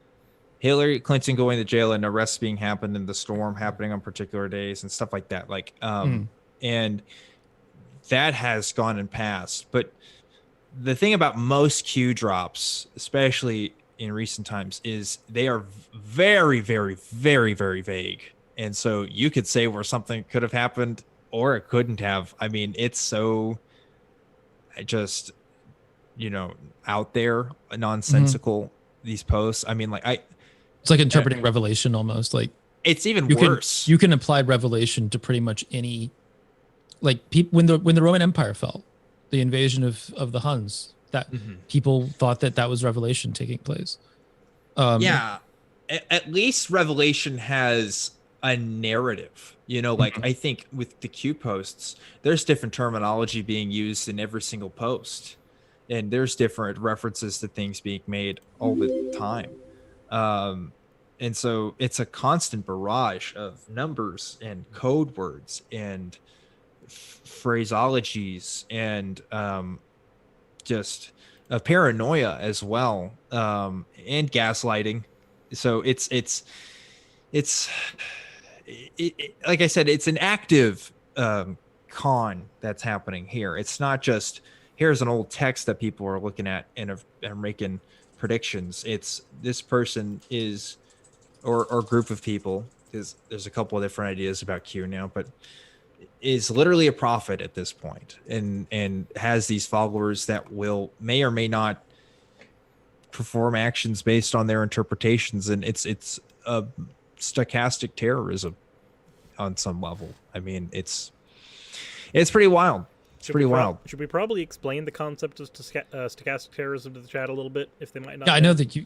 Speaker 3: Hillary Clinton going to jail and arrests being happened and the storm happening on particular days and stuff like that. Like, and that has gone and passed. But the thing about most Q drops, especially in recent times, is they are very, very, very, very vague. And so you could say where something could have happened or it couldn't have. I mean, it's so just, out there, nonsensical, these posts. I mean, like
Speaker 2: it's like interpreting Revelation almost. Like
Speaker 3: it's even worse.
Speaker 2: You can apply Revelation to pretty much any, like when the Roman Empire fell, the invasion of the Huns, that people thought that was Revelation taking place.
Speaker 3: At least Revelation has a narrative, like I think with the Q posts, there's different terminology being used in every single post, and there's different references to things being made all the time. And so it's a constant barrage of numbers and code words and phraseologies and just a paranoia as well, and gaslighting. So it's like I said, it's an active con that's happening here. It's not just here's an old text that people are looking at and are making predictions. It's this person is or group of people, because there's a couple of different ideas about Q now, but is literally a prophet at this point and has these followers that may or may not perform actions based on their interpretations, and it's a stochastic terrorism on some level. I mean, it's pretty wild. Wild.
Speaker 1: Should we probably explain the concept of stochastic terrorism to the chat a little bit, if they might not?
Speaker 2: Yeah, I know that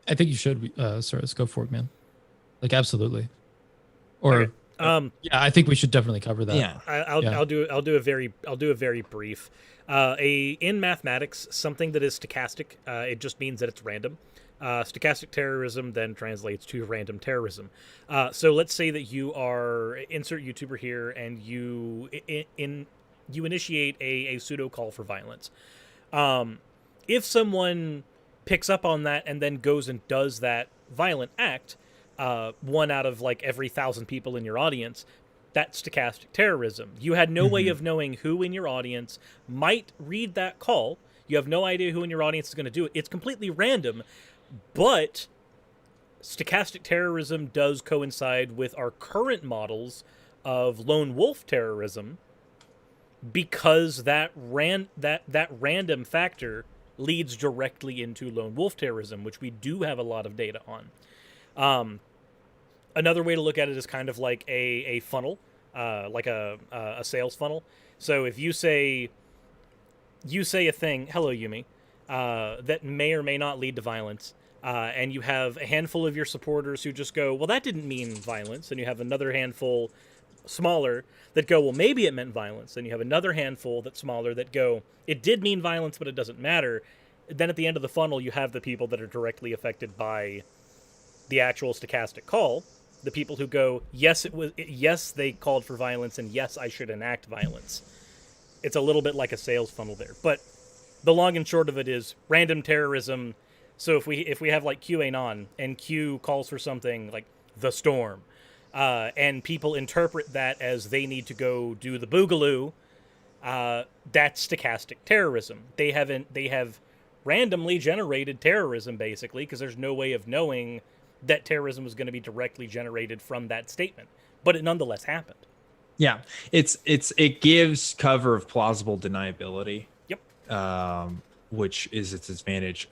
Speaker 2: I think you should. Sorry, let's go for it, man. Like, absolutely. Or
Speaker 1: okay.
Speaker 2: I think we should definitely cover that.
Speaker 1: Yeah, I'll do a very brief. In mathematics, something that is stochastic, it just means that it's random. Stochastic terrorism then translates to random terrorism. So let's say that you are insert YouTuber here, and you initiate a pseudo call for violence. If someone picks up on that and then goes and does that violent act, one out of like every 1,000 people in your audience, that's stochastic terrorism. You had no way of knowing who in your audience might read that call. You have no idea who in your audience is going to do it. It's completely random, but stochastic terrorism does coincide with our current models of lone wolf terrorism, because that random factor leads directly into lone wolf terrorism, which we do have a lot of data on. Another way to look at it is kind of like a funnel, like a sales funnel. So if you say a thing, hello Yumi, that may or may not lead to violence, and you have a handful of your supporters who just go, well, that didn't mean violence, and you have another handful smaller that go, well, maybe it meant violence, and you have another handful that's smaller that go, it did mean violence, but it doesn't matter. Then at the end of the funnel, you have the people that are directly affected by the actual stochastic call, the people who go, yes, they called for violence, and yes, I should enact violence. It's a little bit like a sales funnel there. But the long and short of it is random terrorism. So if we have like QAnon and Q calls for something like the storm, and people interpret that as they need to go do the boogaloo, that's stochastic terrorism. They have randomly generated terrorism basically because there's no way of knowing that terrorism was going to be directly generated from that statement, but it nonetheless happened.
Speaker 3: Yeah, it gives cover of plausible deniability.
Speaker 1: Yep.
Speaker 3: Which is its advantage.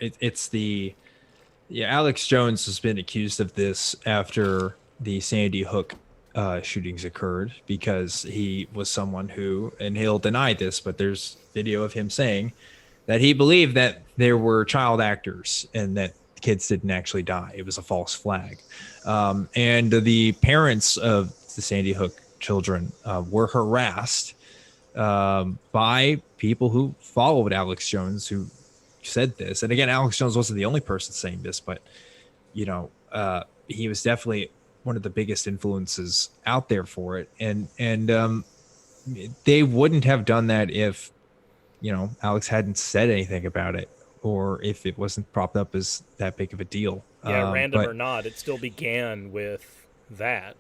Speaker 3: Alex Jones has been accused of this after the Sandy Hook shootings occurred because he was someone who, and he'll deny this, but there's video of him saying that he believed that there were child actors and that kids didn't actually die. It was a false flag. And the parents of the Sandy Hook children were harassed by people who followed Alex Jones, who said this. And again, Alex Jones wasn't the only person saying this, but he was definitely one of the biggest influences out there for it. And they wouldn't have done that if Alex hadn't said anything about it, or if it wasn't propped up as that big of a deal.
Speaker 1: Yeah, random or not, it still began with that.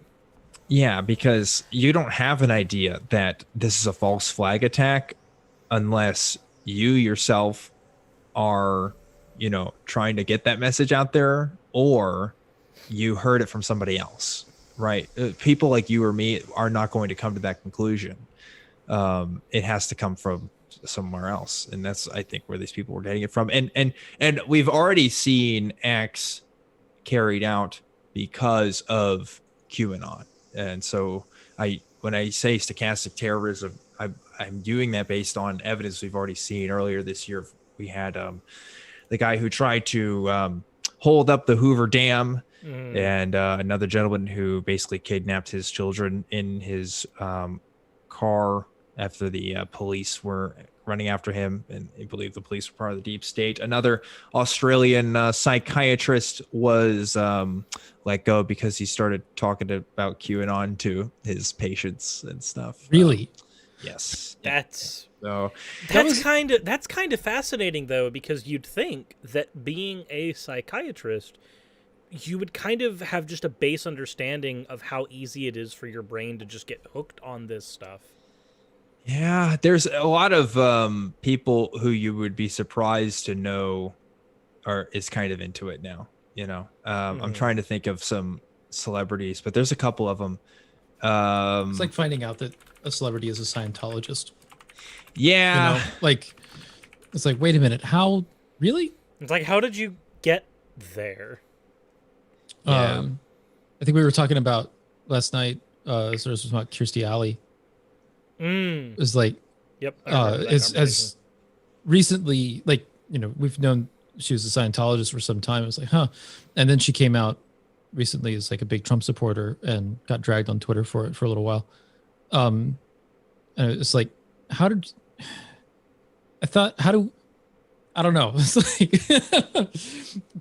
Speaker 3: Yeah, because you don't have an idea that this is a false flag attack unless you yourself are, trying to get that message out there, or you heard it from somebody else, right? People like you or me are not going to come to that conclusion. It has to come from somewhere else, and that's, I think, where these people were getting it from. And we've already seen acts carried out because of QAnon. And so when I say stochastic terrorism, I'm doing that based on evidence we've already seen. Earlier this year, we had the guy who tried to hold up the Hoover Dam, and another gentleman who basically kidnapped his children in his car after the police were running after him, and he believed the police were part of the deep state. Another Australian psychiatrist was let go because he started talking about QAnon to his patients and stuff.
Speaker 2: Really?
Speaker 3: Yes.
Speaker 1: That's
Speaker 3: so
Speaker 1: that's kind of fascinating though, because you'd think that being a psychiatrist, you would kind of have just a base understanding of how easy it is for your brain to just get hooked on this stuff.
Speaker 3: Yeah, there's a lot of people who you would be surprised to know is kind of into it now. I'm trying to think of some celebrities, but there's a couple of them.
Speaker 2: It's like finding out that a celebrity is a Scientologist.
Speaker 3: Yeah.
Speaker 2: It's like, wait a minute, how, really?
Speaker 1: It's like, how did you get there?
Speaker 2: I think we were talking about last night, sort of about Kirstie Alley. It was like,
Speaker 1: yep.
Speaker 2: As recently, we've known she was a Scientologist for some time. It was like, huh. And then she came out recently as like a big Trump supporter and got dragged on Twitter for it for a little while. And it's like, I don't know. It's like,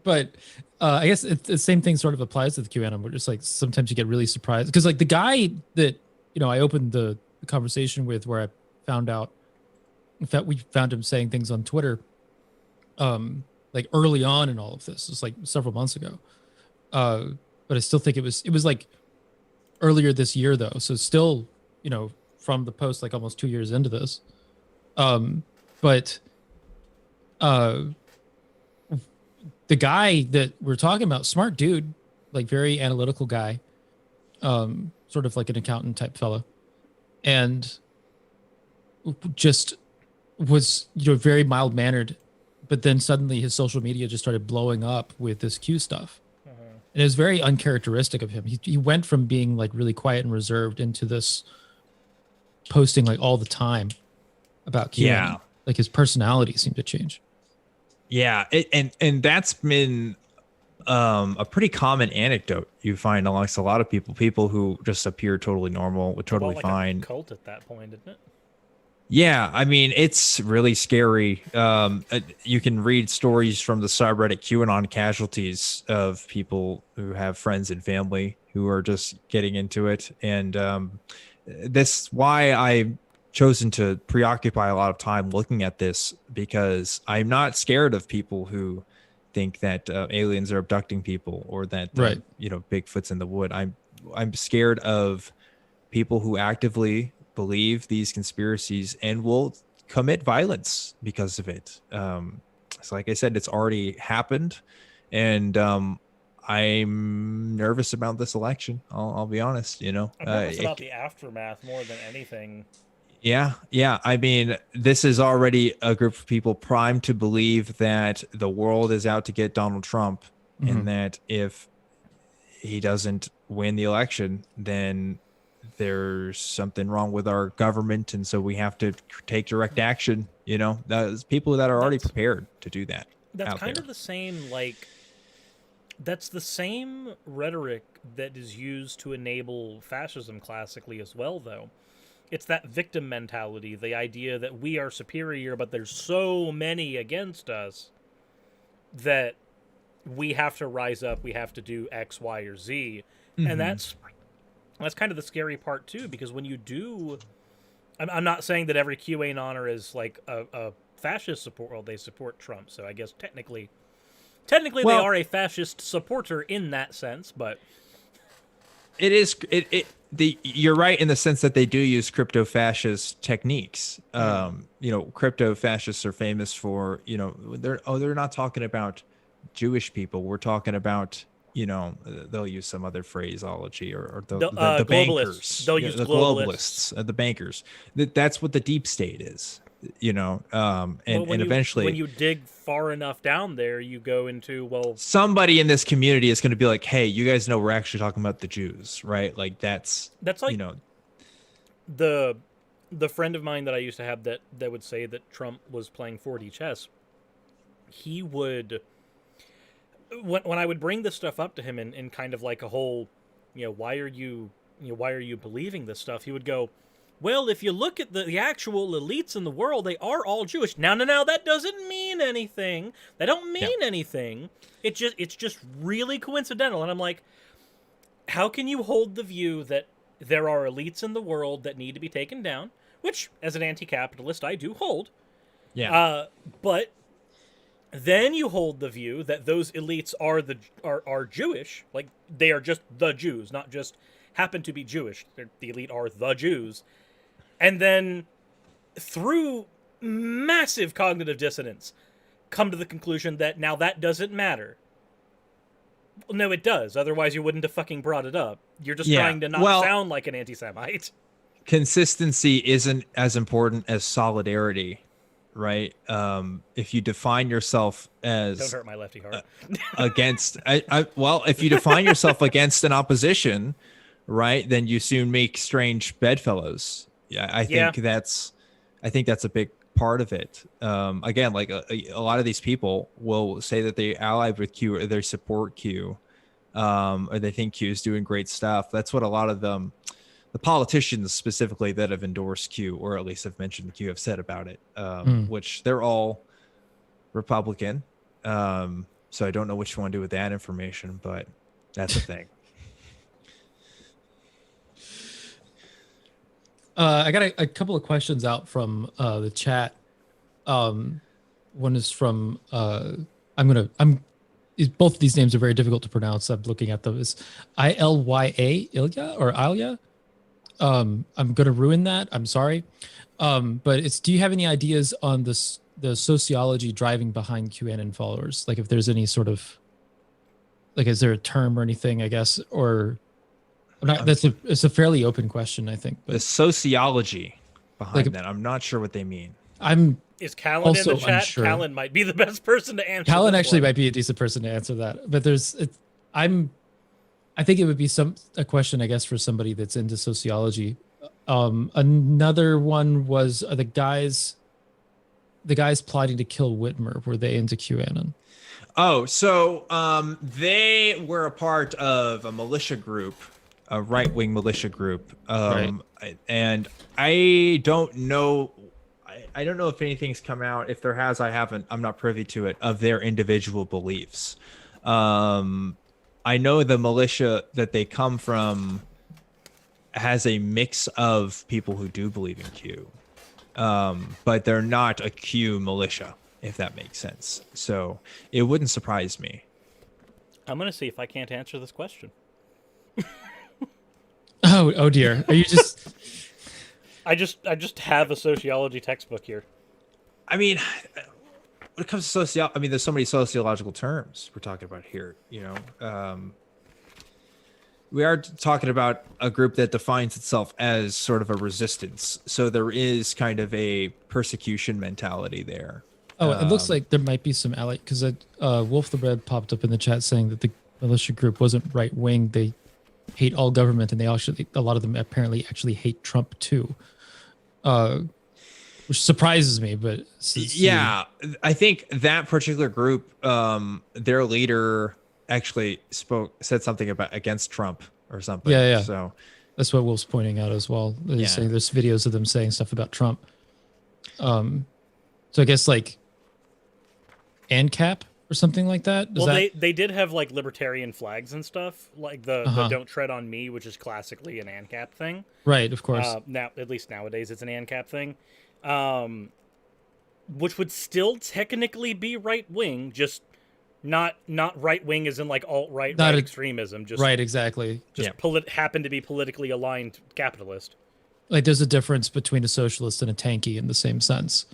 Speaker 2: but I guess the same thing sort of applies to the QAnon. Where just like sometimes you get really surprised because like the guy that I opened the conversation with, where I found out, in fact, we found him saying things on Twitter, like early on in all of this. It's like several months ago, but I still think it was like earlier this year though. So still, from the post, like almost 2 years into this, but the guy that we're talking about, smart dude, like very analytical guy, sort of like an accountant type fellow, and just was very mild mannered, but then suddenly his social media just started blowing up with this Q stuff, and it was very uncharacteristic of him. He went from being like really quiet and reserved into this posting like all the time about Q.
Speaker 3: Yeah,
Speaker 2: like his personality seemed to change.
Speaker 3: Yeah, and that's been a pretty common anecdote you find amongst a lot of people who just appear totally normal, totally fine.
Speaker 1: A cult at that point, isn't it?
Speaker 3: Yeah, I mean, it's really scary. You can read stories from the subreddit QAnon casualties of people who have friends and family who are just getting into it, and that's why I chosen to preoccupy a lot of time looking at this because I'm not scared of people who think that aliens are abducting people or that
Speaker 2: Right.
Speaker 3: Bigfoot's in the wood. I'm scared of people who actively believe these conspiracies and will commit violence because of it. So like I said, it's already happened, and I'm nervous about this election. I'll be honest.
Speaker 1: I'm nervous about the aftermath more than anything.
Speaker 3: Yeah. I mean, this is already a group of people primed to believe that the world is out to get Donald Trump, and that if he doesn't win the election, then there's something wrong with our government, and so we have to take direct action. There's people that are already prepared to do that.
Speaker 1: That's kind of the same, that's the same rhetoric that is used to enable fascism classically as well, though. It's that victim mentality, the idea that we are superior, but there's so many against us that we have to rise up, we have to do X, Y, or Z. And that's kind of the scary part, too, because when you do... I'm not saying that every QAnoner is like a fascist support. Well, they support Trump, so I guess technically they are a fascist supporter in that sense, but...
Speaker 3: You're right in the sense that they do use crypto-fascist techniques. Crypto-fascists are famous for, they're not talking about Jewish people. We're talking about, they'll use some other phraseology or the bankers.
Speaker 1: They'll use
Speaker 3: the globalists, the bankers. That's what the deep state is. And eventually
Speaker 1: when you dig far enough down there, you go into,
Speaker 3: somebody in this community is going to be like, hey, you guys know we're actually talking about the Jews, right? Like that's like,
Speaker 1: the friend of mine that I used to have that would say that Trump was playing 4D chess. He would, when I would bring this stuff up to him in kind of like a whole, why are you believing this stuff? He would go, well, if you look at the actual elites in the world, they are all Jewish. Now, that doesn't mean anything. They don't mean anything. It's just really coincidental. And I'm like, how can you hold the view that there are elites in the world that need to be taken down? Which, as an anti-capitalist, I do hold.
Speaker 3: Yeah.
Speaker 1: But then you hold the view that those elites are Jewish, like they are just the Jews, not just happen to be Jewish. The elite are the Jews. And then, through massive cognitive dissonance, come to the conclusion that now that doesn't matter. Well, no, it does. Otherwise, you wouldn't have fucking brought it up. You're just trying to not sound like an anti-Semite.
Speaker 3: Consistency isn't as important as solidarity, right? If you define yourself as...
Speaker 1: Don't hurt my lefty heart.
Speaker 3: If you define yourself against an opposition, right, then you soon make strange bedfellows. Yeah, I think that's a big part of it. Again, like a lot of these people will say that they allied with Q or they support Q, or they think Q is doing great stuff. That's what a lot of them, the politicians specifically that have endorsed Q, or at least have mentioned Q, have said about it, which they're all Republican. So I don't know what you want to do with that information, but that's a thing.
Speaker 2: I got a couple of questions out from the chat. One is from both of these names are very difficult to pronounce. I'm looking at them. It's Ilya or Ilya. I'm gonna ruin that. I'm sorry. But it's, do you have any ideas on this, the sociology driving behind QAnon followers? Like if there's any sort of, like, is there a term or anything, I guess, or it's a fairly open question, I think. But
Speaker 3: the sociology behind that, I'm not sure what they mean.
Speaker 1: Is Callan in the chat? Unsure. Callan might be the best person to answer.
Speaker 2: Callan actually might be a decent person to answer that. But I think it would be a question, I guess, for somebody that's into sociology. Another one was the guys plotting to kill Whitmer. Were they into QAnon?
Speaker 3: Oh, so they were a part of a militia group, a right-wing militia group,
Speaker 2: right.
Speaker 3: And I don't know. I don't know if anything's come out. If there has, I haven't. I'm not privy to it, of their individual beliefs. I know the militia that they come from has a mix of people who do believe in Q, but they're not a Q militia, if that makes sense. So it wouldn't surprise me.
Speaker 1: I'm gonna see if I can't answer this question.
Speaker 2: Oh dear. Are you just?
Speaker 1: I just have a sociology textbook here.
Speaker 3: I mean, when it comes to there's so many sociological terms we're talking about here. We are talking about a group that defines itself as sort of a resistance. So there is kind of a persecution mentality there.
Speaker 2: Oh, it looks like there might be some ally, because Wolf the Red popped up in the chat saying that the militia group wasn't right wing. They hate all government, and a lot of them apparently actually hate Trump too, which surprises me. But
Speaker 3: yeah, I think that particular group, their leader actually said something against Trump or something.
Speaker 2: Yeah.
Speaker 3: So
Speaker 2: that's what Wolf's pointing out as well. He's saying there's videos of them saying stuff about Trump. So I guess like ANCAP or something like that.
Speaker 1: They did have like libertarian flags and stuff, like the "Don't Tread on Me," which is classically an ANCAP thing.
Speaker 2: Right, of course.
Speaker 1: Now, at least nowadays, it's an ANCAP thing, which would still technically be right wing, just not right wing as in like alt-right extremism. Just
Speaker 2: right, exactly.
Speaker 1: Just happen to be politically aligned capitalist.
Speaker 2: Like there's a difference between a socialist and a tanky in the same sense.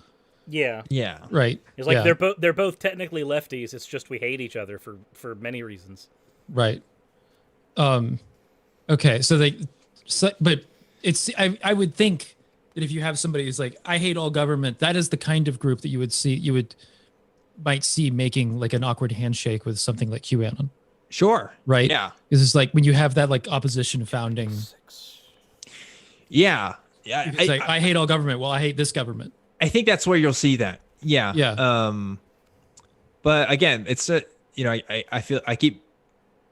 Speaker 1: Yeah.
Speaker 2: Right.
Speaker 1: It's like they're both technically lefties. It's just we hate each other for many reasons.
Speaker 2: Right. Okay. But it's I would think that if you have somebody who's like, I hate all government, that is the kind of group that you might see making like an awkward handshake with something like QAnon.
Speaker 3: Sure.
Speaker 2: Right.
Speaker 3: Yeah.
Speaker 2: Because it's like when you have that like opposition founding.
Speaker 3: Yeah.
Speaker 2: I hate all government. Well, I hate this government.
Speaker 3: I think that's where you'll see that. Yeah.
Speaker 2: Yeah.
Speaker 3: But again, it's I feel I keep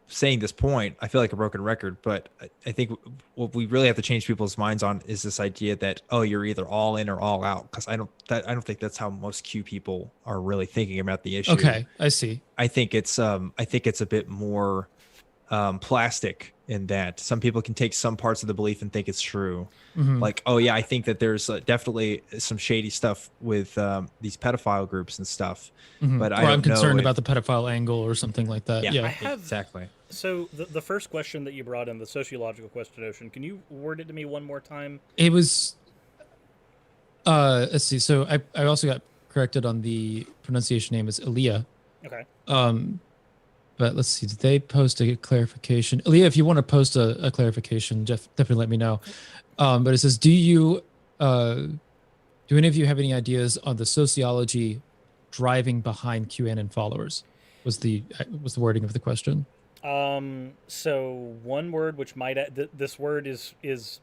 Speaker 3: saying this point. I feel like a broken record, but I think what we really have to change people's minds on is this idea that, oh, you're either all in or all out. Because I don't think that's how most Q people are really thinking about the issue.
Speaker 2: Okay, I see.
Speaker 3: I think it's a bit more plastic in that some people can take some parts of the belief and think it's true.
Speaker 2: Mm-hmm.
Speaker 3: Like, oh yeah, I think that there's definitely some shady stuff with these pedophile groups and stuff.
Speaker 2: Mm-hmm.
Speaker 3: But
Speaker 2: I'm concerned about the pedophile angle or something like that. Yeah.
Speaker 3: Exactly.
Speaker 1: So the first question that you brought in, the sociological question, Ocean, can you word it to me one more time?
Speaker 2: It was, let's see. So I also got corrected on the pronunciation name. It's Elia.
Speaker 1: Okay.
Speaker 2: But let's see. Did they post a clarification? Elia, if you want to post a clarification, definitely let me know. But it says, do any of you have any ideas on the sociology driving behind QAnon followers? Was the wording of the question.
Speaker 1: So one word which might this word is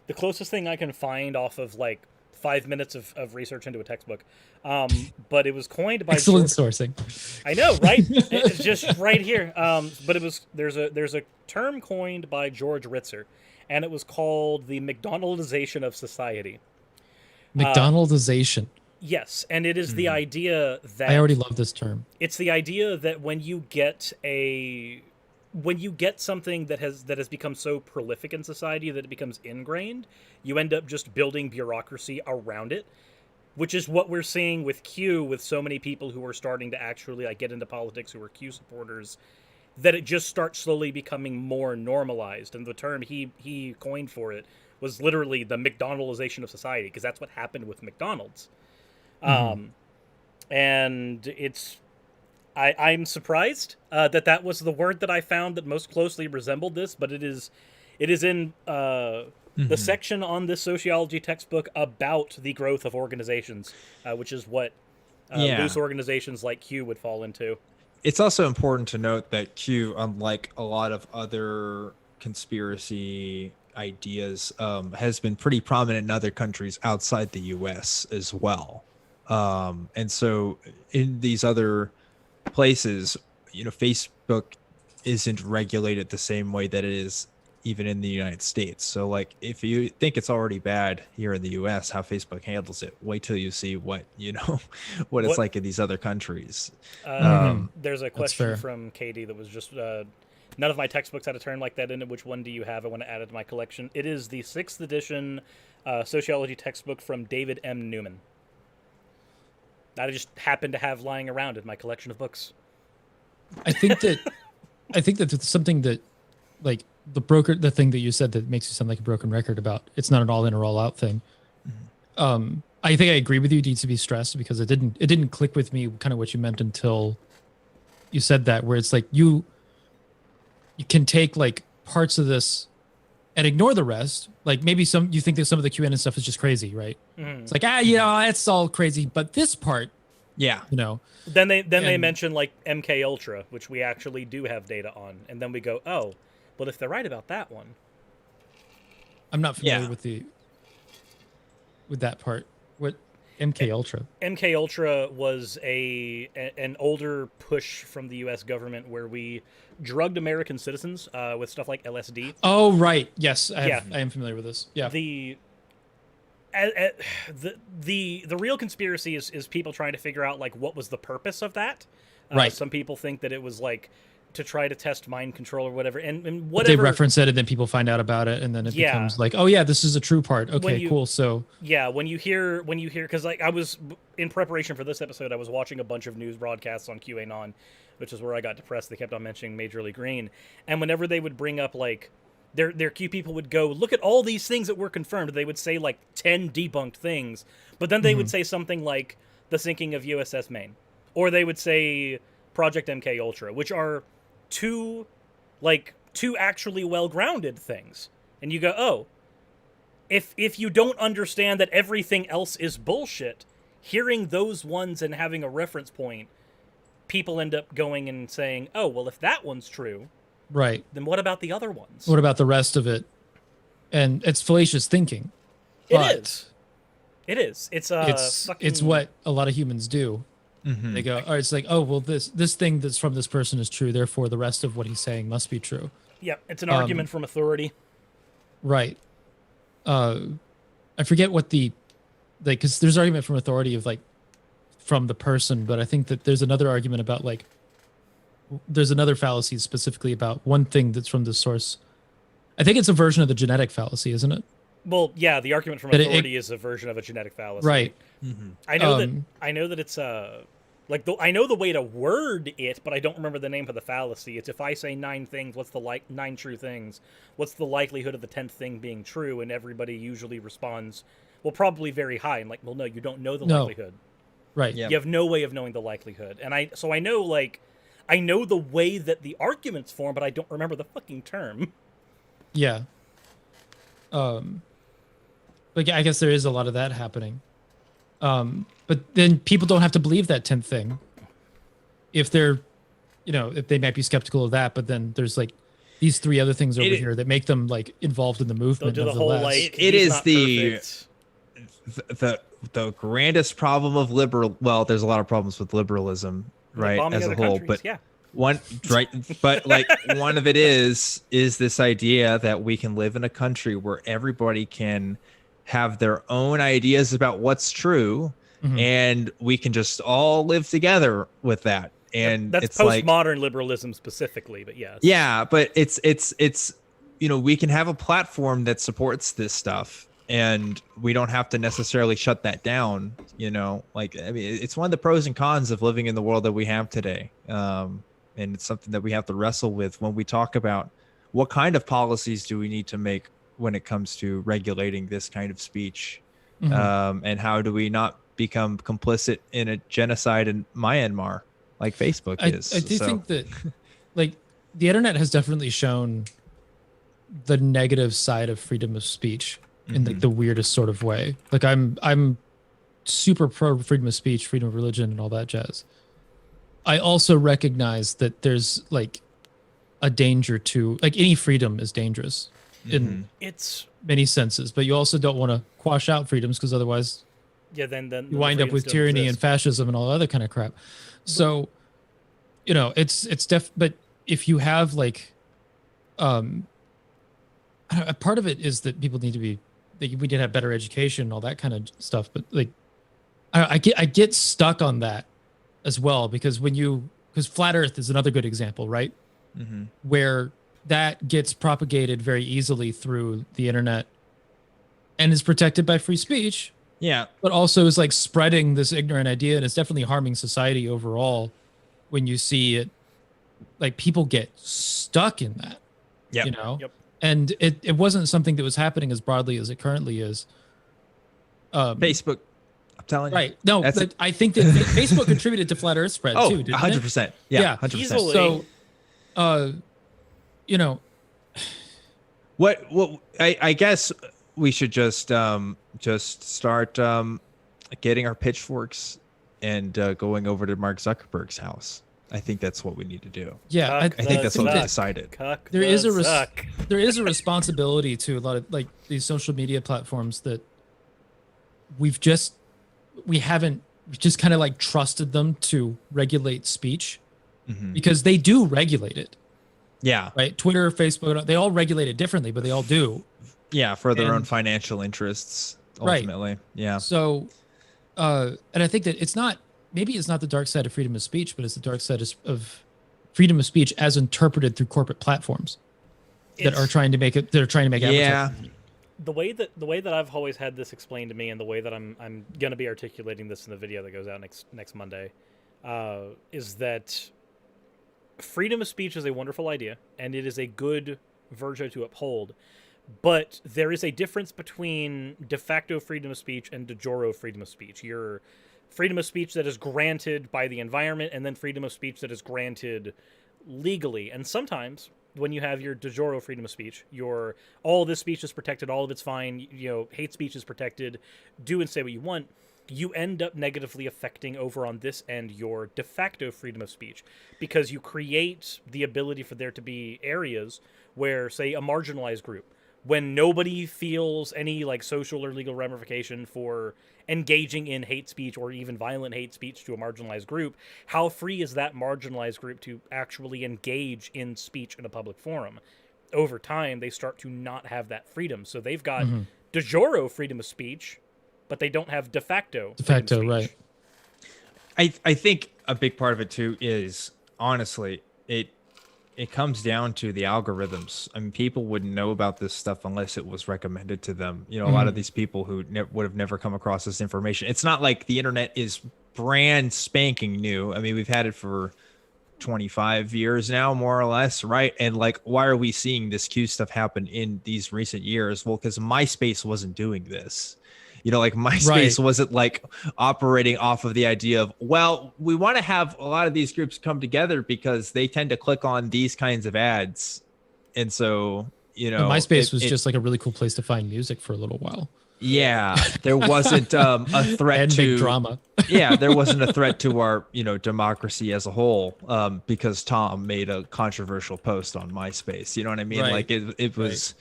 Speaker 1: the closest thing I can find off of like 5 minutes of research into a textbook. But it was coined by
Speaker 2: excellent sourcing.
Speaker 1: I know, right? It's just right here. But there's a term coined by George Ritzer, and it was called the McDonaldization of society.
Speaker 2: McDonaldization.
Speaker 1: Yes, and it is the idea that
Speaker 2: I already love this term.
Speaker 1: It's the idea that when you get something that has become so prolific in society that it becomes ingrained, you end up just building bureaucracy around it, which is what we're seeing with Q, with so many people who are starting to actually like get into politics who are Q supporters, that it just starts slowly becoming more normalized. And the term he coined for it was literally the McDonaldization of society, because that's what happened with McDonald's. And I'm surprised that was the word that I found that most closely resembled this, but it is in the section on this sociology textbook about the growth of organizations, which is what loose organizations like Q would fall into.
Speaker 3: It's also important to note that Q, unlike a lot of other conspiracy ideas, has been pretty prominent in other countries outside the US as well. And so in these other places, Facebook isn't regulated the same way that it is even in the United States. So like, if you think it's already bad here in the US, how Facebook handles it, wait till you see what it's like in these other countries.
Speaker 1: There's a question from Katie that was just None of my textbooks had a term like that in it. Which one do you have? I want to add it to my collection. It is the 6th edition sociology textbook from David M. Newman. That I just happen to have lying around in my collection of books.
Speaker 2: I think that it's something that, like, the thing that you said that makes you sound like a broken record about it's not an all in or all out thing. I think I agree with you. It needs to be stressed because it didn't click with me kind of what you meant until you said that, where it's like you can take like parts of this and ignore the rest. Like maybe you think that some of the QAnon stuff is just crazy, right? It's like, that's all crazy, but this part,
Speaker 1: Then they mention like MK Ultra, which we actually do have data on, and then we go, oh, but if they're right about that one,
Speaker 2: I'm not familiar with that part. What MK Ultra?
Speaker 1: MK Ultra was an older push from the U.S. government where we drugged American citizens with stuff like LSD.
Speaker 2: Oh right, yes, I am familiar with this. Yeah.
Speaker 1: The real conspiracy is people trying to figure out like what was the purpose of that.
Speaker 2: Right.
Speaker 1: Some people think that it was like to try to test mind control or whatever, and
Speaker 2: whatever. They reference it, and then people find out about it, and then it becomes like, oh yeah, this is a true part. Okay, cool. So
Speaker 1: when you hear, because like I was in preparation for this episode, I was watching a bunch of news broadcasts on QAnon, which is where I got depressed. They kept on mentioning Major League Green, and whenever they would bring up like their Q people would go, look at all these things that were confirmed. They would say like 10 debunked things, but then they would say something like the sinking of USS Maine, or they would say Project MK Ultra, which are two actually well-grounded things. And you go, oh, if you don't understand that everything else is bullshit, hearing those ones and having a reference point, people end up going and saying, oh, well, if that one's true,
Speaker 2: right,
Speaker 1: then what about the other ones?
Speaker 2: What about the rest of it? And it's fallacious thinking.
Speaker 1: It is.
Speaker 2: It's what a lot of humans do. They go, all right, it's like, oh, well, this thing that's from this person is true, therefore the rest of what he's saying must be true.
Speaker 1: Yeah, it's an argument from authority.
Speaker 2: Right. I forget what because there's argument from authority of like from the person, but I think that there's another argument about like there's another fallacy specifically about one thing that's from the source. I think it's a version of the genetic fallacy, isn't it?
Speaker 1: Well, yeah, the argument from authority is a version of a genetic fallacy.
Speaker 2: Right.
Speaker 1: I know that it's I know the way to word it, but I don't remember the name of the fallacy. It's if I say 9 things, what's the 9 true things? What's the likelihood of the 10th thing being true? And everybody usually responds, well, probably very high. And like, well, no, you don't know the likelihood.
Speaker 2: Right.
Speaker 1: Yep. You have no way of knowing the likelihood. And I know the way that the arguments form, but I don't remember the fucking term.
Speaker 2: Yeah. But I guess there is a lot of that happening. But then people don't have to believe that 10th thing if they're, if they might be skeptical of that, but then there's like these 3 other things over here that make them like involved in the movement.
Speaker 1: They'll do the whole like,
Speaker 3: it is the grandest problem of there's a lot of problems with liberalism, right, as a whole, but one right, but like one of it is this idea that we can live in a country where everybody can have their own ideas about what's true, and we can just all live together with that. And
Speaker 1: that's postmodern liberalism specifically, but yes.
Speaker 3: Yeah, but it's we can have a platform that supports this stuff, and we don't have to necessarily shut that down. It's one of the pros and cons of living in the world that we have today. And it's something that we have to wrestle with when we talk about what kind of policies do we need to make when it comes to regulating this kind of speech, and how do we not become complicit in a genocide in Myanmar like Facebook is.
Speaker 2: I do think that like the internet has definitely shown the negative side of freedom of speech in like the weirdest sort of way. Like I'm super pro freedom of speech, freedom of religion, and all that jazz. I also recognize that there's like a danger to like any freedom is dangerous in many senses, but you also don't want to quash out freedoms because otherwise then you wind up with tyranny and fascism and all other kind of crap. So, it's but if you have like, part of it is that people need to be, we need to have better education and all that kind of stuff. But like, I get stuck on that as well, because because flat earth is another good example, right? where that gets propagated very easily through the internet and is protected by free speech.
Speaker 3: Yeah.
Speaker 2: But also is like spreading this ignorant idea, and it's definitely harming society overall when you see it. Like people get stuck in that, you know?
Speaker 1: Yep.
Speaker 2: And it wasn't something that was happening as broadly as it currently is.
Speaker 3: Facebook, I'm telling you.
Speaker 2: Right. No, but I think that Facebook contributed to flat Earth spread too, didn't
Speaker 3: 100%.
Speaker 2: it?
Speaker 3: Yeah, 100%.
Speaker 1: Easily.
Speaker 2: So, you know,
Speaker 3: what I guess we should just start getting our pitchforks and going over to Mark Zuckerberg's house. I think that's what we need to do.
Speaker 2: Yeah,
Speaker 3: I think that's what we decided.
Speaker 2: There is a responsibility to a lot of like these social media platforms that we've just kind of like trusted them to regulate speech because they do regulate it.
Speaker 3: Yeah.
Speaker 2: Right. Twitter, Facebook, they all regulate it differently, but they all do.
Speaker 3: Yeah, for their own financial interests, ultimately.
Speaker 2: Right.
Speaker 3: Yeah.
Speaker 2: So, and I think that maybe it's not the dark side of freedom of speech, but it's the dark side of freedom of speech as interpreted through corporate platforms that are trying to make it. They're trying to make advertising.
Speaker 1: The way that I've always had this explained to me, and the way that I'm going to be articulating this in the video that goes out next Monday, is that freedom of speech is a wonderful idea, and it is a good virtue to uphold. But there is a difference between de facto freedom of speech and de jure freedom of speech. Your freedom of speech that is granted by the environment, and then freedom of speech that is granted legally. And sometimes when you have your de jure freedom of speech, all this speech is protected, all of it's fine, hate speech is protected, do and say what you want, you end up negatively affecting over on this end your de facto freedom of speech, because you create the ability for there to be areas where, say, a marginalized group, when nobody feels any like social or legal ramification for engaging in hate speech or even violent hate speech to a marginalized group, how free is that marginalized group to actually engage in speech in a public forum? Over time, they start to not have that freedom. So they've got de jure freedom of speech, but they don't have de facto freedom of speech.
Speaker 3: Right. I think a big part of it too is, honestly, it comes down to the algorithms. I mean, people wouldn't know about this stuff unless it was recommended to them. A lot of these people who would have never come across this information. It's not like the internet is brand spanking new. I mean, we've had it for 25 years now, more or less, right? And like, why are we seeing this Q stuff happen in these recent years? Well, because MySpace wasn't doing this. Like MySpace wasn't like operating off of the idea of, well, we want to have a lot of these groups come together because they tend to click on these kinds of ads. And so,
Speaker 2: MySpace was just like a really cool place to find music for a little while.
Speaker 3: Yeah. There wasn't a threat
Speaker 2: and
Speaker 3: to
Speaker 2: big drama.
Speaker 3: Yeah. There wasn't a threat to our, democracy as a whole, because Tom made a controversial post on MySpace. You know what I mean?
Speaker 2: Right.
Speaker 3: Like it was,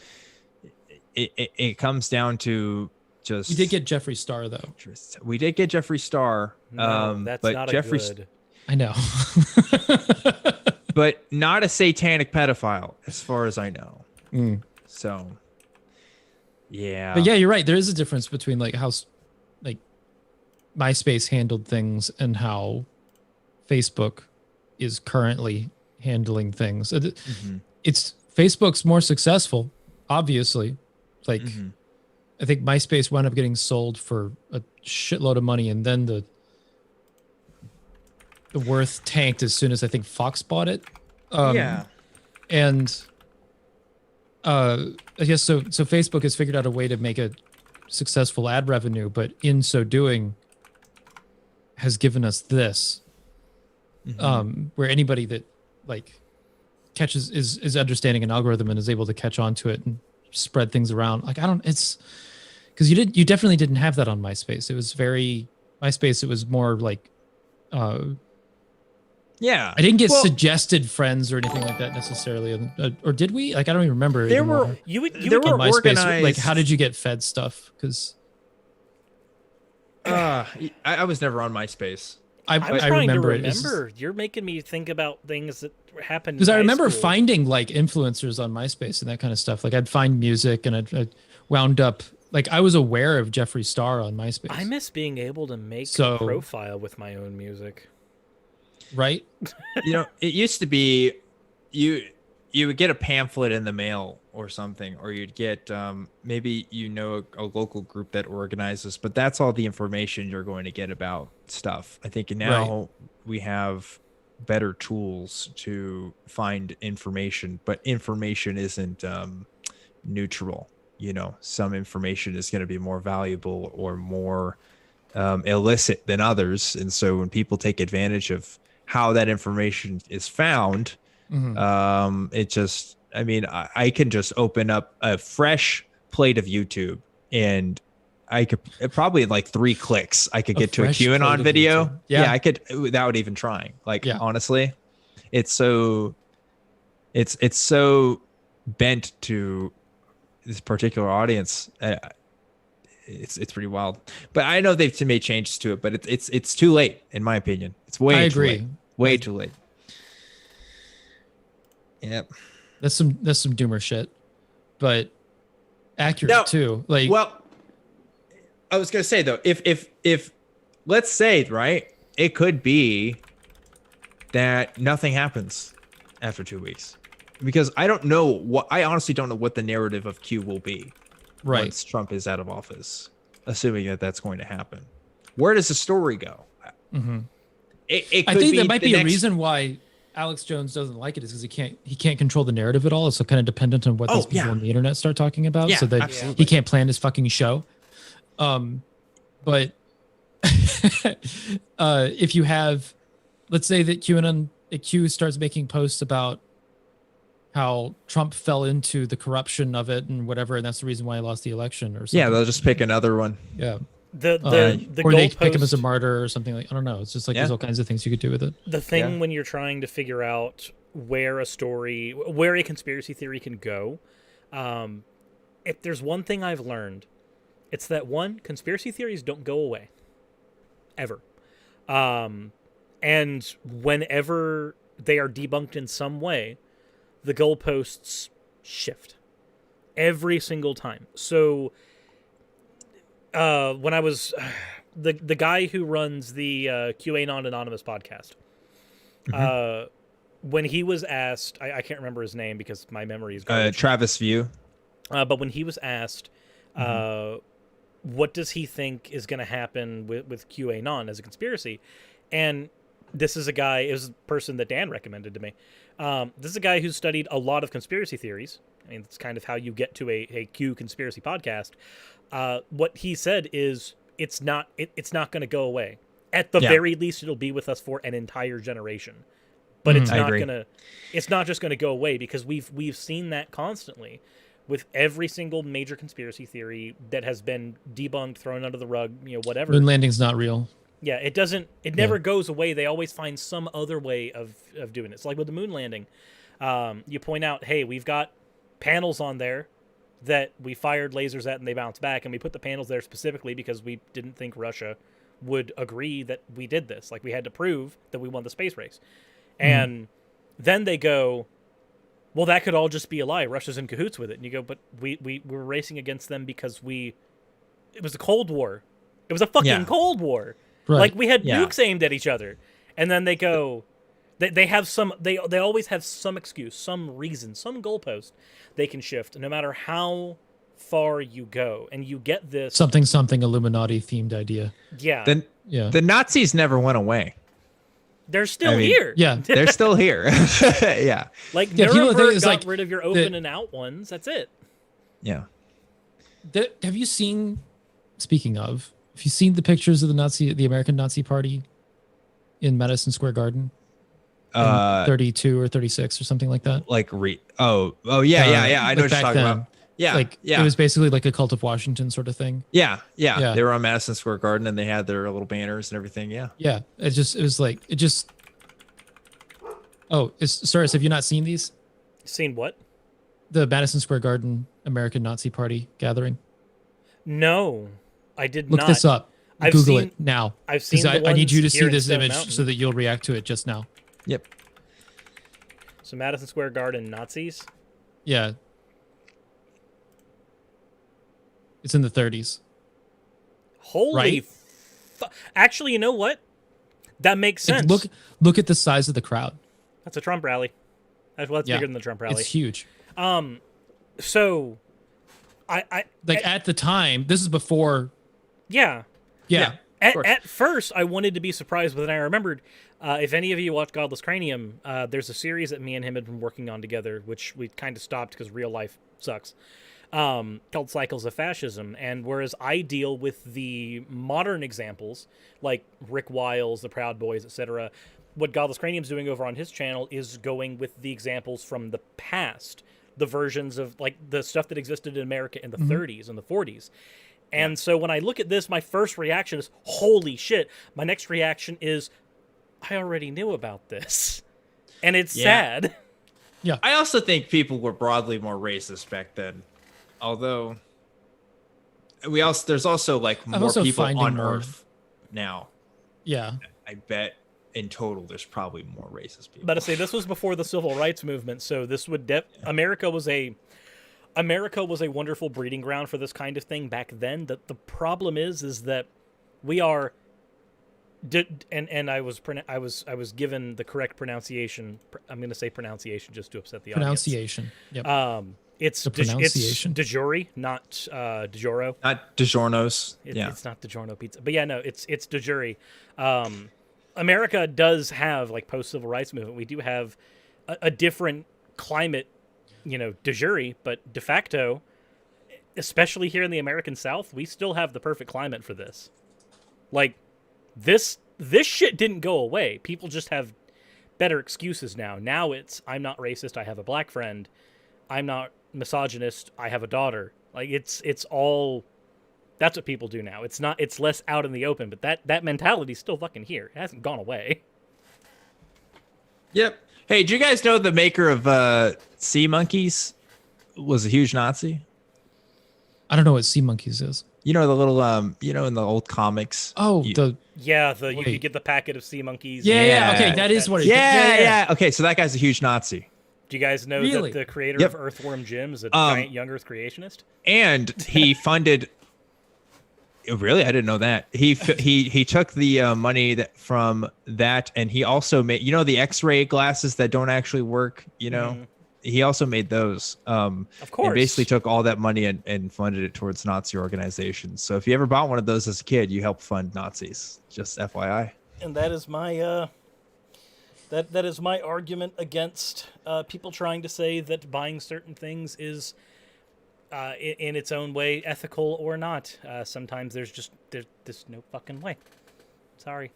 Speaker 3: it comes down to, we
Speaker 2: did get Jeffree Star though.
Speaker 3: We did get Jeffree Star.
Speaker 1: No, that's
Speaker 3: but
Speaker 1: not
Speaker 3: Jeffree,
Speaker 2: I know.
Speaker 3: but not a satanic pedophile, as far as I know. So, yeah.
Speaker 2: But yeah, you're right. There is a difference between like how, like, MySpace handled things and how Facebook is currently handling things. It's Facebook's more successful, obviously. Like. I think MySpace wound up getting sold for a shitload of money, and then the worth tanked as soon as I think Fox bought it. And I guess so Facebook has figured out a way to make a successful ad revenue, but in so doing has given us this, where anybody that like catches is understanding an algorithm and is able to catch on to it and spread things around. Like, it's because you definitely didn't have that on MySpace. It was MySpace. It was more like, I didn't get suggested friends or anything like that necessarily. Or did we? Like, I don't even remember.
Speaker 3: There were
Speaker 2: MySpace.
Speaker 3: organized.
Speaker 2: Like, how did you get fed stuff? Because
Speaker 3: I was never on MySpace.
Speaker 1: I'm
Speaker 2: I
Speaker 1: trying
Speaker 2: remember
Speaker 1: to remember. You're making me think about things that happened.
Speaker 2: Because I remember finding like influencers on MySpace and that kind of stuff. Like, I'd find music and I'd wound up like I was aware of Jeffree Star on MySpace.
Speaker 1: I miss being able to make a profile with my own music.
Speaker 2: Right?
Speaker 3: It used to be, you would get a pamphlet in the mail or something, or you'd get maybe a local group that organizes, but that's all the information you're going to get about stuff. I think now we have better tools to find information, but information isn't neutral. Some information is going to be more valuable or more illicit than others, and so when people take advantage of how that information is found, it just, I can just open up a fresh plate of YouTube, and I could probably in like 3 clicks, I could get to a QAnon video. Yeah, I could without even trying. Honestly, it's so bent to this particular audience. It's pretty wild, but I know they've made changes to it, but it's too late in my opinion. It's way too late. Way too late. Yep.
Speaker 2: That's some doomer shit, but accurate too.
Speaker 3: Well, I was gonna say though, if let's say, right, it could be that nothing happens after 2 weeks, because I honestly don't know what the narrative of Q will be once Trump is out of office, assuming that that's going to happen. Where does the story go? It could
Speaker 2: I think that might be a reason why Alex Jones doesn't like it, is because he can't control the narrative at all. It's so kind of dependent on what these people on the internet start talking about, so that he can't plan his fucking show. But if you have, let's say that Q starts making posts about how Trump fell into the corruption of it and whatever, and that's the reason why he lost the election or something.
Speaker 3: Yeah, they'll just pick another one.
Speaker 2: Yeah.
Speaker 1: The
Speaker 2: or they pick him as a martyr or something, like, I don't know. It's just like there's all kinds of things you could do with it.
Speaker 1: The thing when you're trying to figure out where a conspiracy theory can go, if there's one thing I've learned, it's that conspiracy theories don't go away. Ever. And whenever they are debunked in some way, the goalposts shift. Every single time. So when I was the guy who runs the QAnon Anonymous podcast, when he was asked, I can't remember his name because my memory is garbage.
Speaker 3: Travis View.
Speaker 1: But when he was asked, what does he think is going to happen with QAnon as a conspiracy? And this is it was a person that Dan recommended to me. This is a guy who's studied a lot of conspiracy theories. I mean, it's kind of how you get to a Q conspiracy podcast. What he said is it's not going to go away. At the very least, it'll be with us for an entire generation. But it's not just going to go away, because we've seen that constantly with every single major conspiracy theory that has been debunked, thrown under the rug, whatever.
Speaker 2: Moon landing's not real.
Speaker 1: Yeah, it never goes away. They always find some other way of doing it. It's like with the moon landing. You point out, hey, we've got panels on there that we fired lasers at and they bounced back, and we put the panels there specifically because we didn't think Russia would agree that we did this. Like, we had to prove that we won the space race. And then they go, well, that could all just be a lie. Russia's in cahoots with it. And you go, but we were racing against them because it was a Cold War. It was a fucking Cold War. Right. Like, we had nukes aimed at each other. And then they go, they have they always have some excuse, some reason, some goalpost they can shift, no matter how far you go. And you get this
Speaker 2: something Illuminati themed idea.
Speaker 1: Yeah.
Speaker 3: The Nazis never went away.
Speaker 1: They're still here.
Speaker 2: Yeah.
Speaker 3: They're still here. Yeah.
Speaker 1: Like, Nuremberg got rid of your open and out ones. That's it.
Speaker 3: Yeah.
Speaker 2: Have you seen the pictures of the American Nazi Party in Madison Square Garden? 32 or 36 or something like that.
Speaker 3: Like I know what you're talking about. Yeah,
Speaker 2: it was basically like a cult of Washington sort of thing.
Speaker 3: Yeah. They were on Madison Square Garden and they had their little banners and everything. Yeah. Sorry, have you not seen these?
Speaker 1: Seen what?
Speaker 2: The Madison Square Garden American Nazi Party gathering.
Speaker 1: No, I did
Speaker 2: not. Look this up. Google it now.
Speaker 1: I've seen the ones
Speaker 2: I need you to see this
Speaker 1: Stone
Speaker 2: image
Speaker 1: Mountain.
Speaker 2: so that you'll react to it just now.
Speaker 3: Yep.
Speaker 1: So Madison Square Garden Nazis?
Speaker 2: Yeah. It's in the 30s.
Speaker 1: Holy actually, you know what? That makes sense.
Speaker 2: Look at the size of the crowd.
Speaker 1: That's a Trump rally. Well, that's bigger than the Trump rally.
Speaker 2: It's huge.
Speaker 1: So, I
Speaker 2: like at the time, this is before.
Speaker 1: Yeah.
Speaker 2: At
Speaker 1: first, I wanted to be surprised, but then I remembered, if any of you watch Godless Cranium, there's a series that me and him had been working on together, which we kind of stopped because real life sucks, called Cycles of Fascism. And whereas I deal with the modern examples, like Rick Wiles, the Proud Boys, etc., what Godless Cranium's doing over on his channel is going with the examples from the past, the versions of, like, the stuff that existed in America in the 30s and the 40s. And so when I look at this, my first reaction is, holy shit. My next reaction is, I already knew about this. And it's sad.
Speaker 2: Yeah.
Speaker 3: I also think people were broadly more racist back then. Although there's also like more people on Earth now.
Speaker 2: Yeah.
Speaker 3: I bet in total there's probably more racist people.
Speaker 1: But to say, this was before the civil rights movement, so this would America was a wonderful breeding ground for this kind of thing back then. The problem is that we are, and I was given the correct pronunciation. I'm going to say pronunciation just to upset the
Speaker 2: pronunciation.
Speaker 1: audience.
Speaker 2: Yep.
Speaker 1: It's
Speaker 2: the pronunciation.
Speaker 1: It's de jure, not DiGiorno.
Speaker 3: Not DiGiorno's.
Speaker 1: It's not DiGiorno pizza, but yeah, no, it's de jure. America does have, like, post-civil rights movement, we do have a different climate, de jure, but de facto, especially here in the American South, we still have the perfect climate for this. Like, this shit didn't go away. People just have better excuses now. Now it's, I'm not racist, I have a black friend. I'm not misogynist, I have a daughter. Like, it's all... That's what people do now. It's less out in the open, but that mentality's still fucking here. It hasn't gone away.
Speaker 3: Yep. Hey, do you guys know the maker of Sea Monkeys was a huge Nazi?
Speaker 2: I don't know what Sea Monkeys is.
Speaker 3: You know, the little in the old comics.
Speaker 2: Oh,
Speaker 1: you could get the packet of sea monkeys.
Speaker 2: Yeah. Okay, that is what it is.
Speaker 3: Yeah. Okay, so that guy's a huge Nazi.
Speaker 1: Do you guys know that the creator of Earthworm Jim is a giant young Earth creationist? And
Speaker 3: he funded... Really? I didn't know that. He took the money from that, and he also made, the X-ray glasses that don't actually work, he also made those.
Speaker 1: Of course.
Speaker 3: And basically took all that money and funded it towards Nazi organizations. So if you ever bought one of those as a kid, you helped fund Nazis. Just FYI.
Speaker 1: And that is my that is my argument against people trying to say that buying certain things is in its own way ethical or not. Sometimes there's no fucking way. Sorry.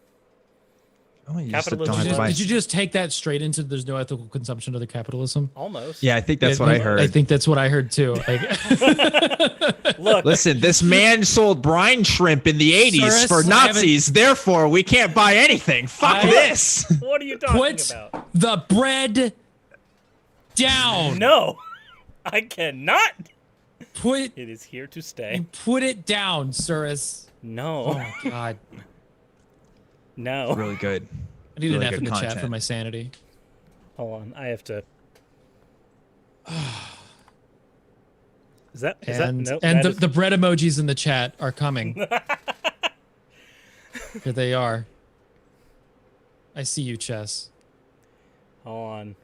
Speaker 2: Capitalism. Did you just take that straight into there's no ethical consumption of the capitalism?
Speaker 1: Almost.
Speaker 3: Yeah, I think that's what I heard.
Speaker 2: I think that's what I heard too.
Speaker 1: Look,
Speaker 3: listen, this man sold brine shrimp in the 80s for Nazis. Therefore, we can't buy anything. Fuck this.
Speaker 1: What are you talking about?
Speaker 2: Put the bread down.
Speaker 1: No, I cannot.
Speaker 2: It
Speaker 1: is here to stay.
Speaker 2: Put it down, Cirrus.
Speaker 1: No.
Speaker 2: Oh my god.
Speaker 1: No.
Speaker 3: It's really good.
Speaker 2: I need an F in the chat for my sanity.
Speaker 1: Hold on, I have to. Is that nope,
Speaker 2: and the bread emojis in the chat are coming. Here they are. I see you, Chess.
Speaker 1: Hold on,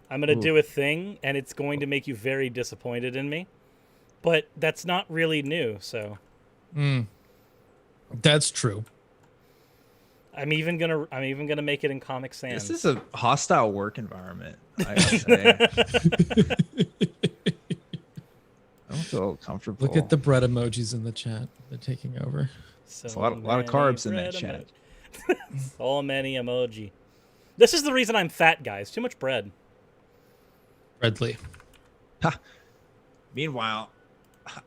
Speaker 1: I'm gonna do a thing, and it's going to make you very disappointed in me, but that's not really new. So,
Speaker 2: that's true.
Speaker 1: I'm even gonna make it in Comic Sans.
Speaker 3: This is a hostile work environment, I gotta say. I don't feel comfortable.
Speaker 2: Look at the bread emojis in the chat. They're taking over.
Speaker 3: There's a lot of carbs in that chat.
Speaker 1: So many emoji. This is the reason I'm fat, guys. Too much bread.
Speaker 2: Breadly.
Speaker 3: Ha. Meanwhile,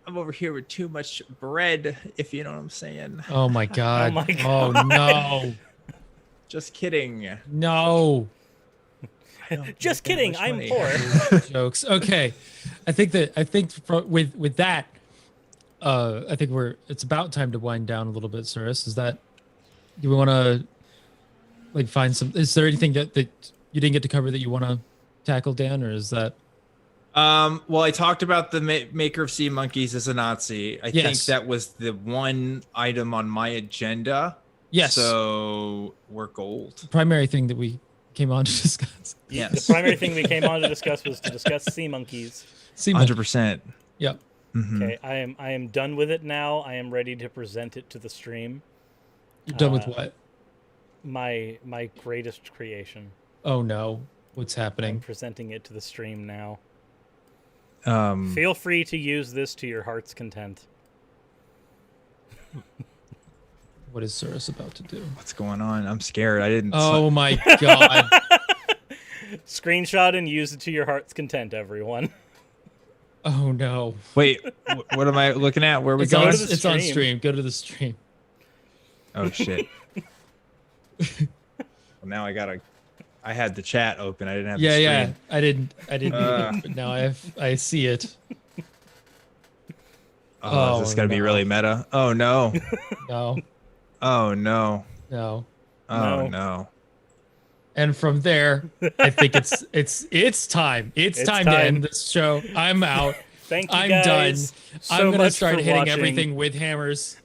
Speaker 3: I'm over here with too much bread, if you know what I'm saying.
Speaker 2: Oh my god.
Speaker 1: Oh my god.
Speaker 2: Oh no.
Speaker 3: Just kidding.
Speaker 2: No.
Speaker 1: Just kidding. I'm poor.
Speaker 2: Jokes. Okay. I think with that, I think it's about time to wind down a little bit, Cirrus. Do we want to find some? Is there anything that you didn't get to cover that you want to tackle, Dan, or is that?
Speaker 3: Well, I talked about the maker of Sea Monkeys as a Nazi. I think that was the one item on my agenda.
Speaker 2: Yes.
Speaker 3: So we're gold.
Speaker 2: Primary thing that we came on to discuss.
Speaker 3: Yes.
Speaker 1: The primary thing we came on to discuss was to discuss sea monkeys.
Speaker 3: 100%.
Speaker 2: Yep.
Speaker 3: Mm-hmm.
Speaker 1: Okay, I am done with it now. I am ready to present it to the stream.
Speaker 2: You're done with what?
Speaker 1: My greatest creation.
Speaker 2: Oh no. What's
Speaker 1: I'm
Speaker 2: happening?
Speaker 1: presenting it to the stream now.
Speaker 3: Um,
Speaker 1: Feel free to use this to your heart's content.
Speaker 2: What is Cirrus about to do?
Speaker 3: what's going on? I'm scared. I didn't.
Speaker 2: Oh my god.
Speaker 1: Screenshot and use it to your heart's content, everyone.
Speaker 2: Oh no.
Speaker 3: Wait, what am I looking at? Where are we
Speaker 2: It's
Speaker 3: going?
Speaker 2: on,
Speaker 1: to the
Speaker 2: it's on
Speaker 1: stream.
Speaker 2: stream. Go to the stream.
Speaker 3: Oh shit. Well, now I had the chat open. I didn't have the
Speaker 2: Yeah,
Speaker 3: stream.
Speaker 2: yeah. I didn't either, but now I see it.
Speaker 3: Oh, is this gonna be
Speaker 2: no.
Speaker 3: really meta? Oh no.
Speaker 2: No.
Speaker 3: Oh no.
Speaker 2: No.
Speaker 3: Oh
Speaker 1: No.
Speaker 3: no.
Speaker 2: And from there, I think it's time. It's time to
Speaker 1: time.
Speaker 2: end this show. I'm out.
Speaker 1: Thank you,
Speaker 2: I'm
Speaker 1: guys.
Speaker 2: done.
Speaker 1: So
Speaker 2: I'm gonna
Speaker 1: much
Speaker 2: start
Speaker 1: for
Speaker 2: hitting
Speaker 1: watching.
Speaker 2: everything with hammers.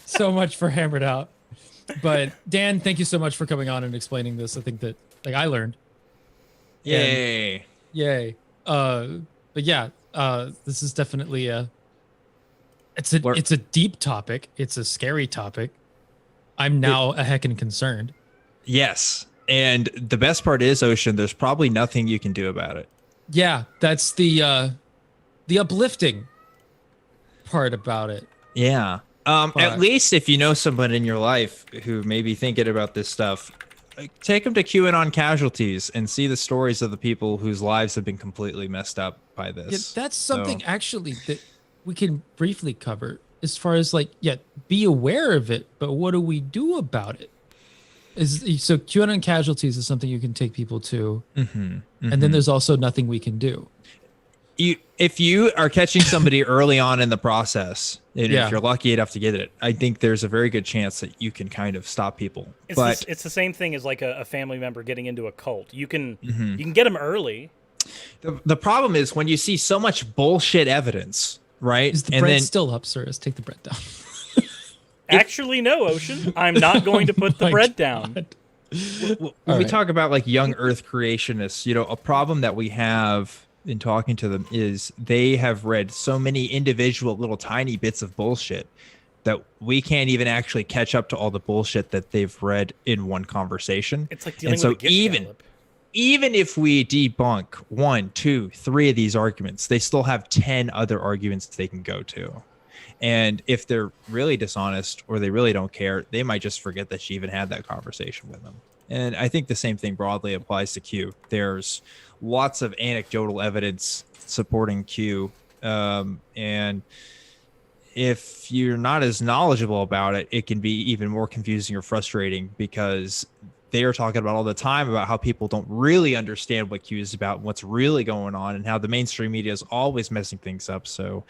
Speaker 2: so much for hammered out. But Dan, thank you so much for coming on and explaining this. I think that I learned.
Speaker 3: Yay.
Speaker 2: Yay. But yeah, this is definitely it's a deep topic. It's a scary topic. I'm now a heckin' concerned.
Speaker 3: Yes. And the best part is, Ocean, there's probably nothing you can do about it.
Speaker 2: Yeah, that's the uplifting part about it.
Speaker 3: Yeah. At least if you know someone in your life who may be thinking about this stuff, take them to QAnon casualties and see the stories of the people whose lives have been completely messed up by
Speaker 2: Yeah,
Speaker 3: this.
Speaker 2: that's something actually that we can briefly cover as far as be aware of it, but what do we do about it? So QAnon casualties is something you can take people to, and then there's also nothing we can do.
Speaker 3: If you are catching somebody early on in the process, and
Speaker 2: Yeah.
Speaker 3: if you're lucky enough to get it, I think there's a very good chance that you can kind of stop people.
Speaker 1: It's the same thing as like a family member getting into a cult. You can get them early.
Speaker 3: The problem is when you see so much bullshit evidence, right?
Speaker 2: Is the bread still up, sir? Let's take the bread down.
Speaker 1: Actually, no, Ocean. I'm not going to put the
Speaker 2: my
Speaker 1: bread down.
Speaker 2: God.
Speaker 3: when
Speaker 2: All
Speaker 3: we
Speaker 2: right.
Speaker 3: talk about like young Earth creationists, a problem that we have in talking to them is they have read so many individual little tiny bits of bullshit that we can't even actually catch up to all the bullshit that they've read in one conversation.
Speaker 1: It's like dealing
Speaker 3: And so
Speaker 1: with a gift gallop.
Speaker 3: even if we debunk 1, 2, 3 of these arguments, they still have 10 other arguments they can go to. And if they're really dishonest or they really don't care, they might just forget that she even had that conversation with them. And I think the same thing broadly applies to Q. There's lots of anecdotal evidence supporting Q. And if you're not as knowledgeable about it, it can be even more confusing or frustrating because they are talking about all the time about how people don't really understand what Q is about, what's really going on, and how the mainstream media is always messing things up. So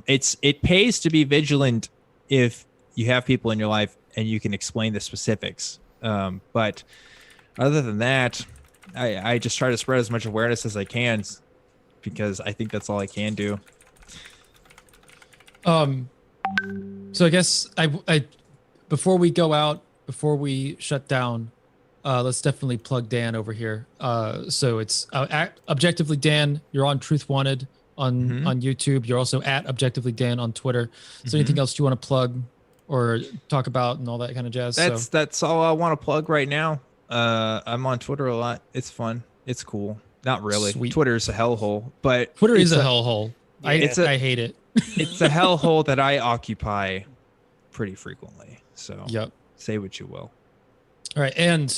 Speaker 3: it pays to be vigilant if you have people in your life and you can explain the specifics. But other than that, I just try to spread as much awareness as I can because I think that's all I can do.
Speaker 2: So I guess I before we go out, before we shut down, let's definitely plug Dan over here. So it's at Objectively Dan. You're on Truth Wanted on YouTube. You're also at Objectively Dan on Twitter. So anything else you want to plug or talk about and all that kind of jazz?
Speaker 3: That's all I want to plug right now. I'm on Twitter a lot. It's fun. It's cool. Not really.
Speaker 2: Sweet.
Speaker 3: Twitter's a hellhole, but
Speaker 2: Twitter is a hellhole. I hate it.
Speaker 3: It's a hellhole that I occupy pretty frequently. So
Speaker 2: Yep.
Speaker 3: say what you will.
Speaker 2: All right, and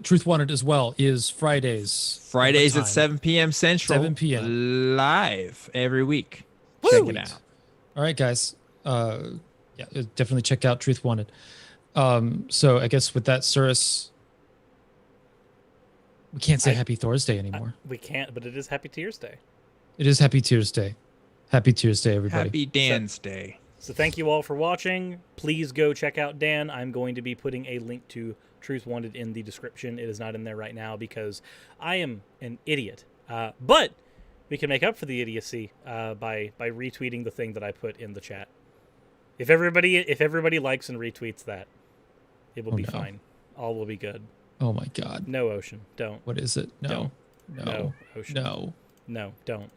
Speaker 2: Truth Wanted as well is Fridays.
Speaker 3: Fridays
Speaker 2: What
Speaker 3: at
Speaker 2: time?
Speaker 3: 7 p.m. Central.
Speaker 2: 7 p.m.
Speaker 3: Live every week. Check it
Speaker 2: Sweet.
Speaker 3: out.
Speaker 2: All right, guys. Yeah, definitely check out Truth Wanted. So I guess with that, Cirrus, we can't say Happy Thursday anymore.
Speaker 1: We can't, but it is Happy Tears Day.
Speaker 2: It is Happy Tears Day. Happy Tears Day, everybody.
Speaker 3: Happy Dan's Day.
Speaker 1: So thank you all for watching. Please go check out Dan. I'm going to be putting a link to Truth Wanted in the description. It is not in there right now because I am an idiot. But we can make up for the idiocy by retweeting the thing that I put in the chat. If everybody likes and retweets that, it will be fine. All will be good.
Speaker 2: Oh my God.
Speaker 1: No, Ocean. Don't.
Speaker 2: What is it? No.
Speaker 1: Don't.
Speaker 2: No.
Speaker 1: No, Ocean.
Speaker 2: No.
Speaker 1: No, don't.